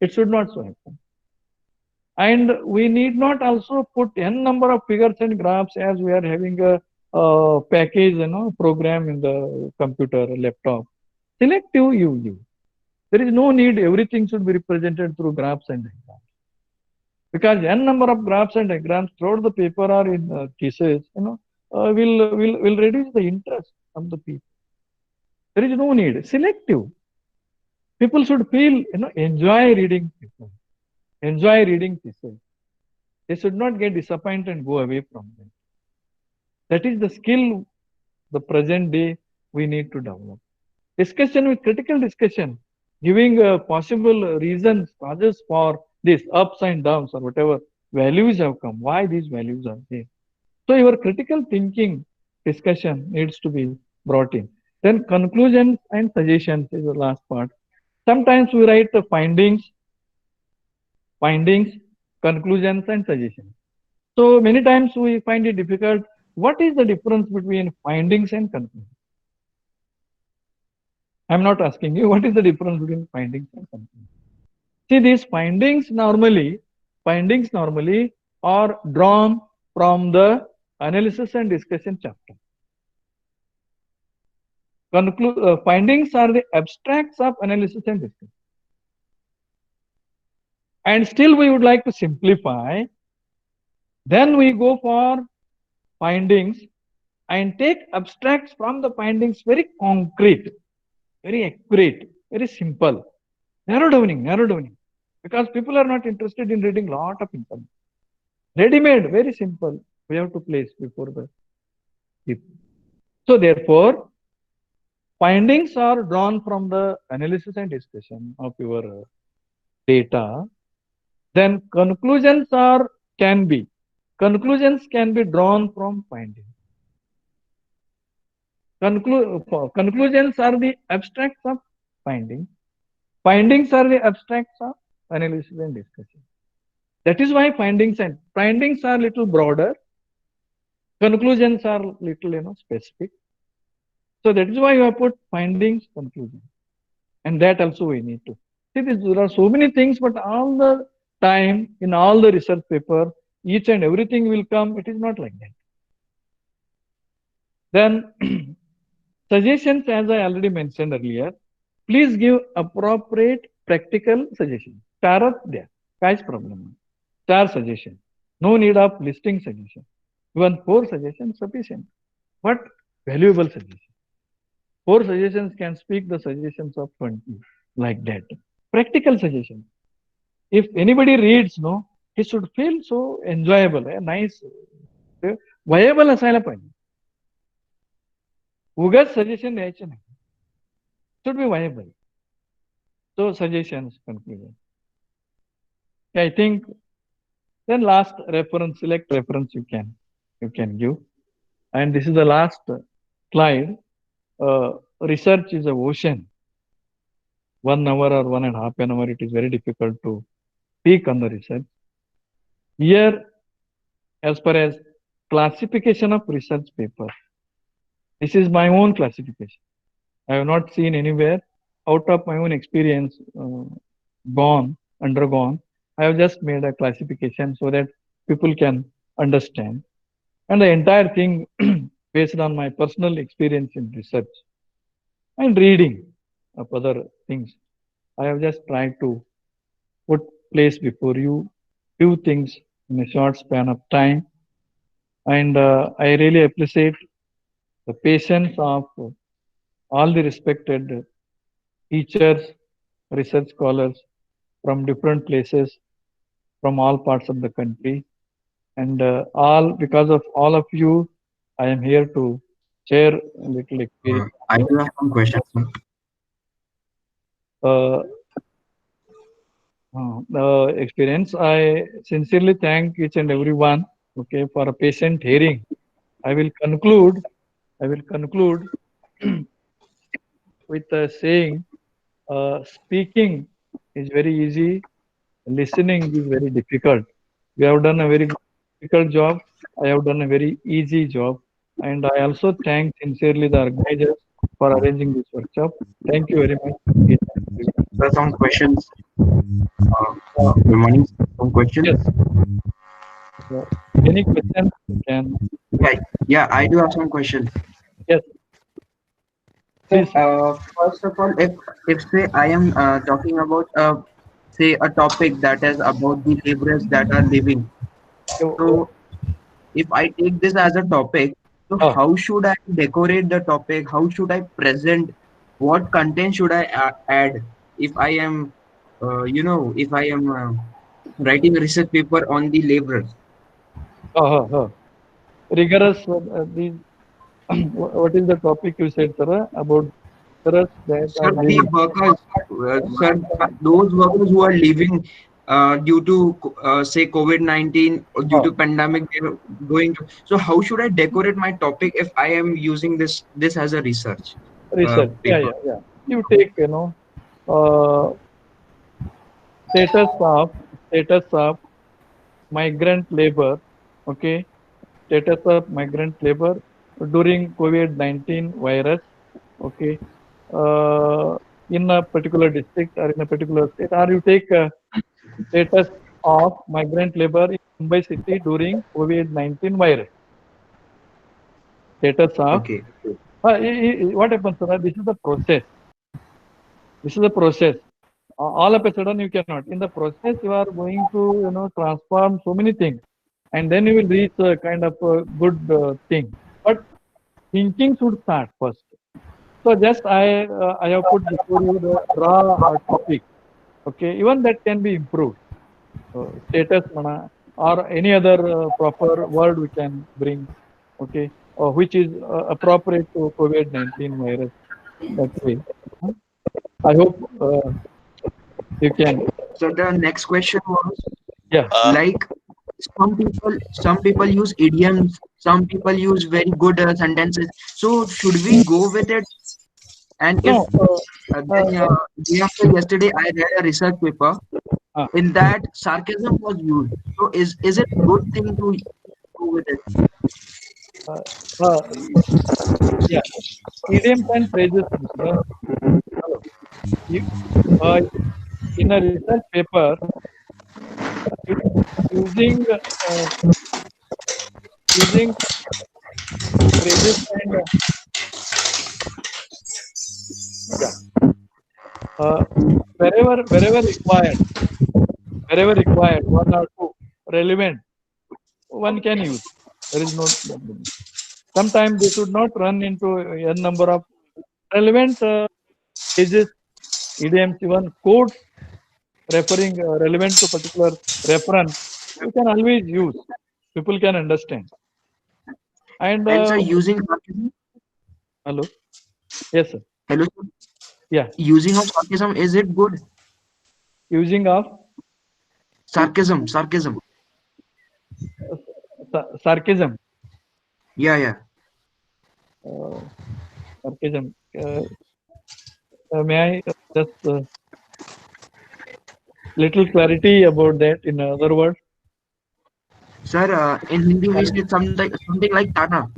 It should not so happen. And we need not also put n number of figures and graphs as we are having a package, program in the computer, laptop. Selective you. There is no need everything should be represented through graphs and diagrams. Because n number of graphs and diagrams throughout the paper or in thesis, will reduce the interest of the people. There is no need. Selective. People should feel, enjoy reading people. Enjoy reading thesis. They should not get disappointed and go away from them. That is the skill the present day we need to develop. Discussion with critical discussion, giving possible reasons, causes for this, ups and downs or whatever values have come, why these values are there. So your critical thinking discussion needs to be brought in. Then conclusions and suggestions is the last part. Sometimes we write the findings, conclusions and suggestions. So many times we find it difficult. What is the difference between findings and conclusions? I'm not asking you what is the difference between findings and conclusions. See, these findings normally are drawn from the analysis and discussion chapter. Findings are the abstracts of analysis and discussion. And still we would like to simplify. Then we go for findings and take abstracts from the findings, very concrete, very accurate, very simple. Narrow downing. Because people are not interested in reading lot of information. Ready-made, very simple. We have to place before the people. So therefore, findings are drawn from the analysis and discussion of your data. Then conclusions can be drawn from findings. Conclusions are the abstracts of findings. Findings are the abstracts of analysis and discussion. That is why findings are little broader. Conclusions are little specific. So that is why you have put findings, conclusions. And that also we need to. See, there are so many things, but all the time in all the research paper, each and everything will come. It is not like that. Then suggestions, as I already mentioned earlier, please give appropriate practical suggestions. Star there. Guys problem. Star suggestion. No need of listing suggestion. Even 4 suggestions sufficient, but valuable suggestions. 4 suggestions can speak the suggestions of 20, like that. Practical suggestions. If anybody reads, no, he should feel so enjoyable, nice, viable असायला पाहिजे. उगाच suggestion द्यायचे नाही. Should be viable. So suggestions conclusion. I think then last reference, select reference you can give. And this is the last slide. Research is an ocean. 1 hour or 1.5 hour, it is very difficult to speak on the research. Here, as far as classification of research paper, this is my own classification. I have not seen anywhere out of my own experience undergone. I have just made a classification so that people can understand. And the entire thing based on my personal experience in research and reading of other things. I have just tried to put place before you few things in a short span of time. And I really appreciate the patience of all the respected teachers, research scholars from different places, from all parts of the country. And because of all of you, I am here to share a little experience. I do have some questions. Experience. I sincerely thank each and everyone, okay, for a patient hearing. I will conclude with saying, speaking is very easy, listening is very difficult. You have done a very difficult job. I have done a very easy job. And I also thank sincerely the organizers for arranging this workshop. Thank you very much. There are some questions. Good morning. Some questions. Yes. Any questions? Can. Yeah, I do have some questions. Yes. Please. First of all, if say I am talking about say a topic that is about the laborers that are living. So if I take this as a topic, so how should I decorate the topic? How should I present? What content should I add if I am, if I am writing a research paper on the laborers? Rigorous. What is the topic you said, sir, about sir, the workers, sir, those workers who are leaving due to say COVID-19 or due to pandemic, they're going to. So how should I decorate my topic if I am using this as a research? Yeah. You take, status of migrant labor, okay, status of migrant labor during COVID-19 virus, okay, in a particular district or in a particular state, or you take status of migrant labor in Mumbai city during COVID-19 virus. Status of. Okay. What happens, sir? This is the process. All of a sudden you cannot. In the process, you are going to transform so many things, and then you will reach a kind of a good thing. But thinking should start first. So just I have put before you the raw topic. Okay, even that can be improved. Status or any other proper word we can bring. Okay, which is appropriate to COVID-19 virus. That way. I hope you can. So the next question was, yeah, like some people use idioms, some people use very good sentences. So should we go with it? And if yesterday I read a research paper in that sarcasm was used. So is it a good thing to go with it? Yeah, idioms and phrases. In a research paper, using phrases and wherever required, one or two relevant one can use. There is no problem. Sometimes they should not run into n number of relevant pages, idioms, even codes referring relevant to particular reference. You can always use. People can understand. And And sir, using sarcasm, hello, yes, sir. hello, sir. Yeah, Using of sarcasm, is it good? using of Sarcasm. sarcasm. Yeah, yeah. Sarcasm. May I just little clarity about that? In other words, Sir, in Hindi we say something like Tata,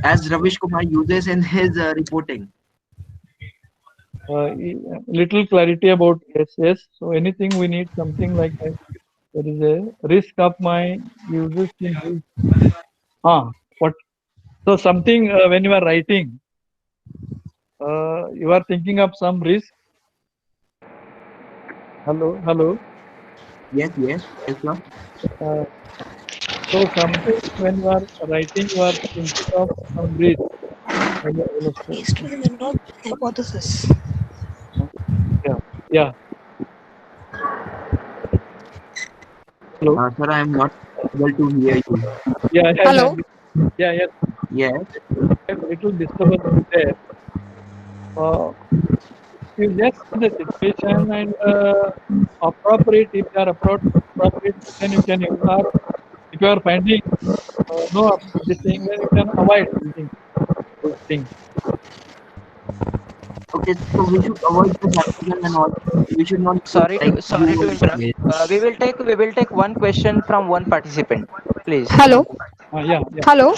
as Ravish Kumar uses in his reporting. little clarity about yes. So anything we need something like that. There is a risk of my users in this. What? So something when you are writing, you are thinking of some risk. Hello. Yes, sir. Uh, so something when you are writing, you are thinking of some risk. History and not hypothesis. Yeah, yeah. Hello. Sir, I am not able to hear you. Yeah. Hello. Yes. Yes. A little disturbance is there. You just see the situation and appropriate. If you are appropriate, then you can use. Or if you are finding no this thing, then you can avoid using those things. Okay, so we should avoid the sarcasm and all. We should not like Sorry to use. interrupt. We will take one question from one participant, please. Hello. Yeah. Hello.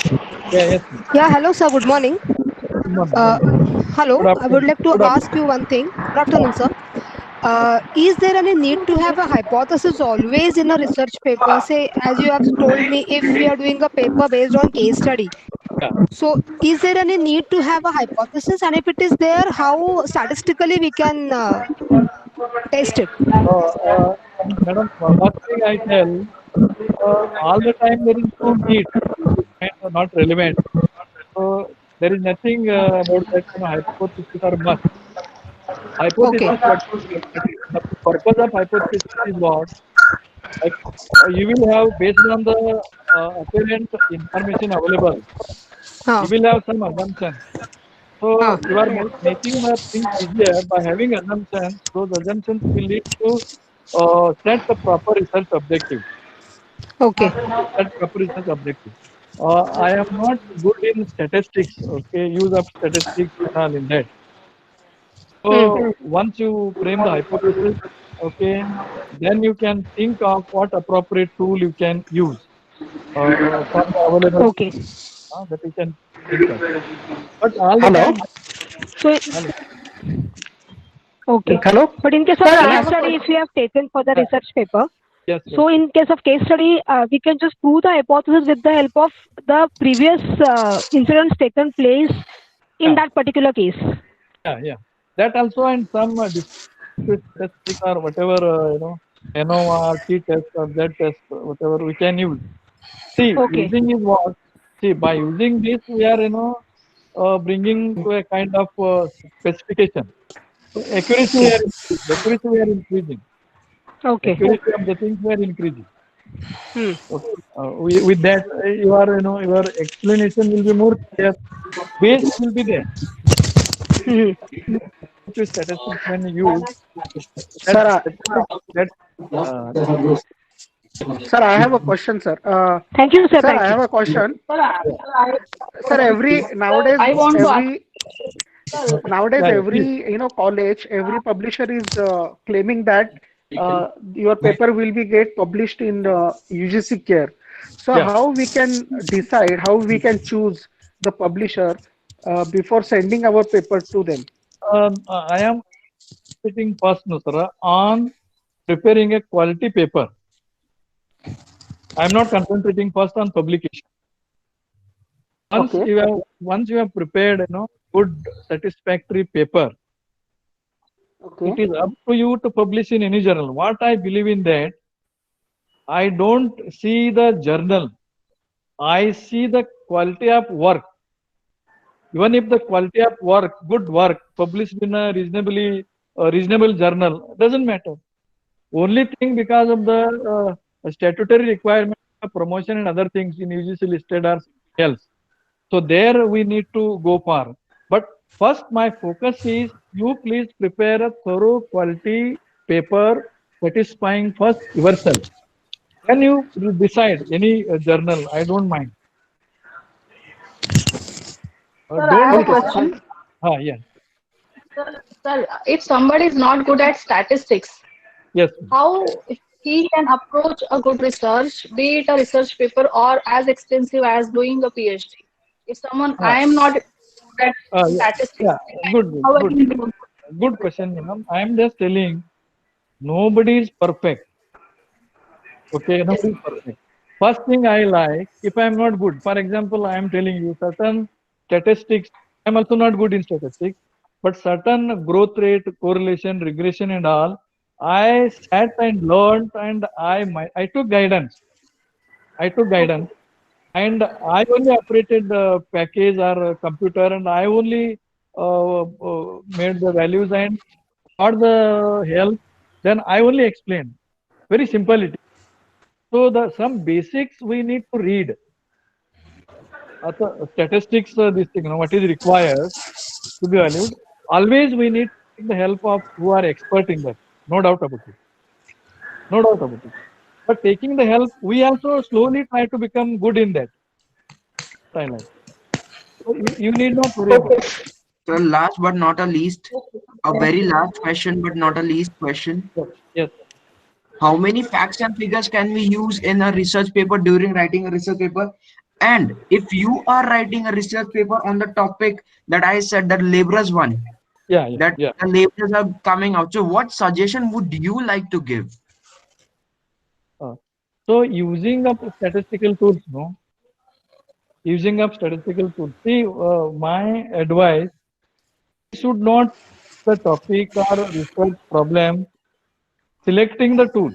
Yes. Yeah, hello, sir. Good morning. Good morning. Uh, hello. Good I would afternoon. like to Good ask afternoon. you one thing. Good afternoon, sir. Is there any need to have a hypothesis always in a research paper? Say, as you have told me, if we are doing a paper based on case study, Yeah. so is there any need to have a hypothesis? And if it is there, how statistically we can test it? Madam, first thing I tell, all the time there is no need. It is kind of not relevant. So there is nothing about that hypothesis or must. Okay. Hypothesis, what the purpose of hypothesis is what? Like, you will have based on the apparent information available, Huh. you will have some assumption. Huh. So you are making the thing easier by having assumptions. Those assumptions will lead to set the proper research objective. Okay. Set proper research objective. I am not good in statistics. Okay, use of statistics and all in that. Hmm. So once you frame the hypothesis, okay, then you can think of what appropriate tool you can use for the available Okay. that you can think of. But all the Hello. time, So hello, okay. Hello. But in case of case study, if we have taken for the uh, research paper, yes, so in case of case study, we can just prove the hypothesis with the help of the previous incidents taken place in yeah, that particular case. yeah. That also and some statistic or whatever ANOVA, T test or Z test, whatever we can use. See, Okay. using is what? See, by using this, we are bringing to a kind of specification. So accuracy we Okay. are increasing. Accuracy we are increasing. Okay. Accuracy of the things we are increasing. Hmm. Okay. With that, your explanation will be more clear. Base will be there. Hmm. To statistics when you use that Sir, statistics that uh, sir, I have a question, sir. Thank you, sir. Sir, I Thank you. have a question. Sir, I want to ask. nowadays, yeah, please. every college, every publisher is claiming that your paper will be get published in UGC Care. So, Yeah. how we can decide, how we can choose the publisher before sending our paper to them? I am sitting first, Nusra, on preparing a quality paper. I am not concentrating first on publication. Okay. Once you have prepared, good satisfactory paper, Okay. it is up to you to publish in any journal. What I believe in that, I don't see the journal. I see the quality of work. Even if the quality of work, good work, published in a reasonable journal, doesn't matter. Only thing, because of the statutory requirement of promotion and other things in UGC listed are else. So there we need to go far. But first, my focus is you please prepare a thorough quality paper satisfying first yourself. Then you decide any journal. I don't mind. Sir, I have Don't. a question. Yeah. Sir, if somebody is not good at statistics, Yes. how he can approach a good research, be it a research paper or as extensive as doing a PhD? If someone, Uh, I am not good at yeah. statistics, Yeah. Good. how I Good. can do? Good question, Neelam. I am just telling nobody is perfect. Okay, Yes. nobody is perfect. First thing I like, if I am not good, for example, I am telling you certain statistics, I am also not good in statistics, but certain growth rate, correlation, regression, and all, I sat and learned and I took guidance. I took guidance and I only operated the package or computer and I only made the values and got the help. Then I only explained. Very simple it is. So the some basics we need to read. Statistics, this thing, what is required to be valued. Always we need to take the help of who are expert in that. No doubt about it. No doubt about it. But taking the help, we also slowly try to become good in that. I like. So you need not worry about it. So last but not a least, a very last question, but not a least question. Yes. Yes. How many facts and figures can we use in a research paper during writing a research paper? And if you are writing a research paper on the topic that I said, that laborers one, Yeah. Yeah. that Yeah. the laborers are coming out. So what suggestion would you like to give? So using up statistical tools, no? Using up statistical tools. See, my advice should not the topic or research problem selecting the tool.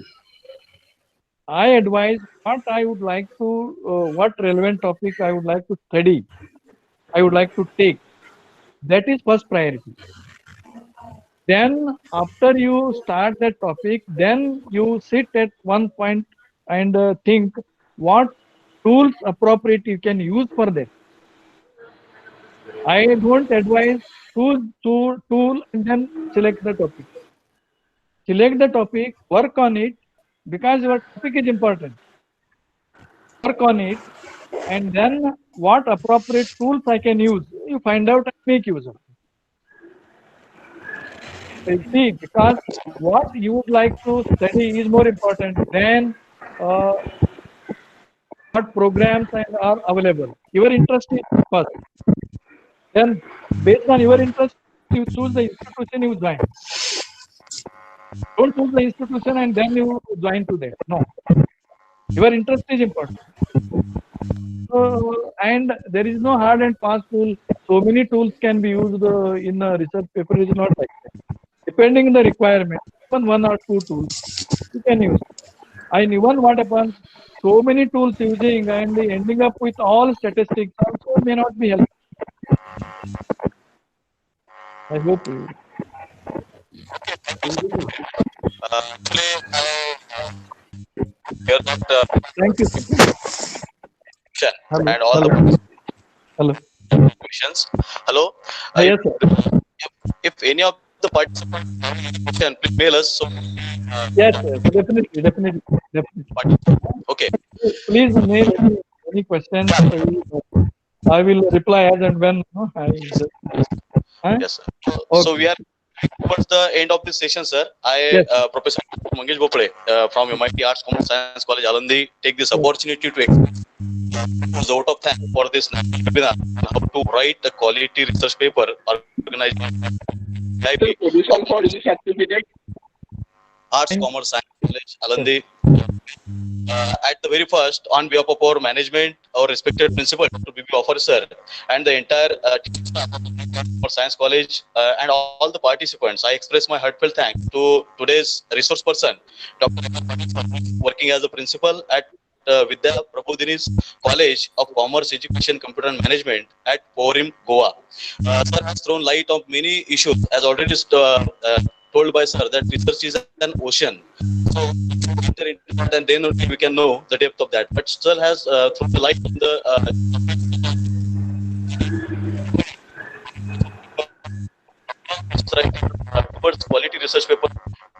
I advise what I would like to, what relevant topic I would like to study, I would like to take. That is first priority. Then after you start that topic, then you sit at one point and think what tools appropriate you can use for that. I don't advise tool and then select the topic. Select the topic, work on it because your topic is important. Work on it, and then what appropriate tools I can use. You find out and make use of it. See, because what you would like to study is more important than uh, what programs are available. Your interest is first. Then, based on your interest, you choose the institution you join. Don't choose the institution and then you join to that. No. Your interest is important. So, and there is no hard and fast tool. So many tools can be used in a research paper. Is not like that. Depending on the requirement, even one or two tools you can use. And even what happens, so many tools using and ending up with all statistics also may not be helpful. I hope you. Actually, you're not Thank you. question Hello. and all Hello. the Hello. questions. Hello. Yes, sir. If any of the participants have any question, please mail us. So, Yes, definitely. okay. Please mail any questions. I will reply as and when. Yes, sir. So we are towards the end of this session, sir. Yes. Professor Mangesh Bopale from MIT Arts Commerce Science College, Alandi, take this opportunity to express out of thanks for this webinar on how to write a quality research paper organized by Arts Commerce Science College, Alandi. At the very first, on behalf of our management, our respected principal, Dr. B.B. Offer sir, and the entire team staff for Science College and all the participants, I express my heartfelt thanks to today's resource person, Dr. working as a principal at Vidya Prabodhini's College of Commerce, Education, Computer and Management at Porim, Goa. Sir has thrown light on many issues, as already told by sir, that research is an ocean. So, enter into that and then only we can know the depth of that. But sir has thrown the light on the towards quality research paper,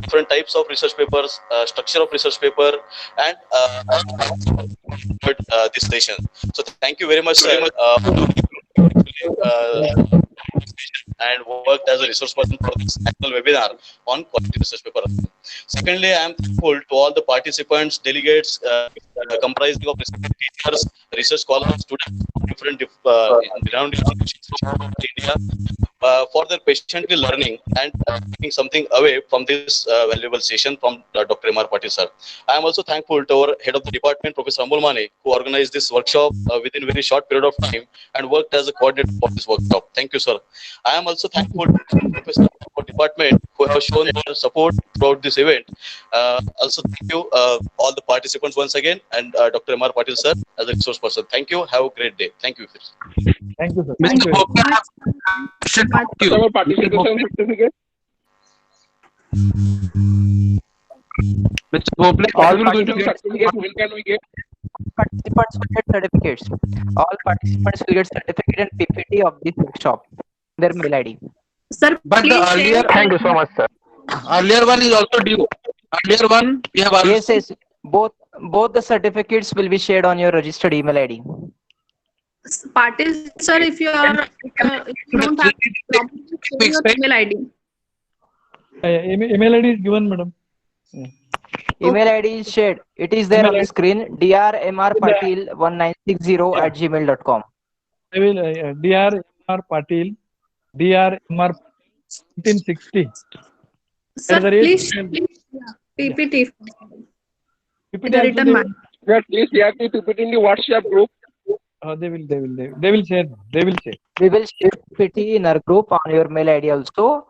different types of research papers, structure of research paper, and this session. So thank you very much, sir, and worked as a resource person for this national webinar on quality research paper. Secondly, I am thankful to all the participants, delegates, comprising of teachers, research scholars, students from different renowned institutions in India, for their patiently learning and taking something away from this valuable session from Dr. M.R. Patil sir. I am also thankful to our head of the department, Professor Amol Mane, who organized this workshop within a very short period of time and worked as a coordinator for this workshop. Thank you, sir. I am also thankful to the professor of our department who have shown their support throughout this event. Also, thank you all the participants once again, and Dr. M.R. Patil sir as a resource person. Thank you. Have a great day. Thank you. Thank you, sir. Mr. Bhopal, Our participation certificate. Mr. Bhopal, All will going to get certificate. When can we get? Participants will get certificates. All participants will get certificate and PPT of this workshop. Their mail ID. Sir, but the please earlier, share. Thank you so much, sir. earlier one is also due. Earlier one, we have Yes, yes. Both the certificates will be shared on your registered email ID. Patil sir, if you are if you don't have problem, share your email ID. Email ID is given, madam. Email ID is shared. It is there on the screen. drmrpatil1960@gmail.com. I will drmr patil drmr 1960. Sir, At the rate- please PPT. PPT The also written they- one. Sir, please share the PPT in the WhatsApp group. They will share. They will share. We will share PPT in our group on your mail ID also.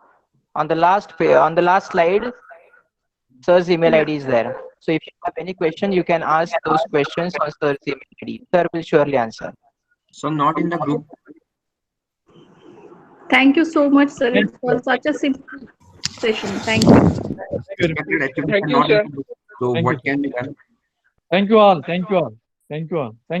On the last slide, sir's email ID is there. So if you have any question, you can ask those questions on sir's email ID. Sir will surely answer. so not in the group. Thank you so much, sir, for such a simple session. Thank you. Thank you, sir. So Thank what you. can be done? Thank you all. Thank you all. Thank you all. Thank you.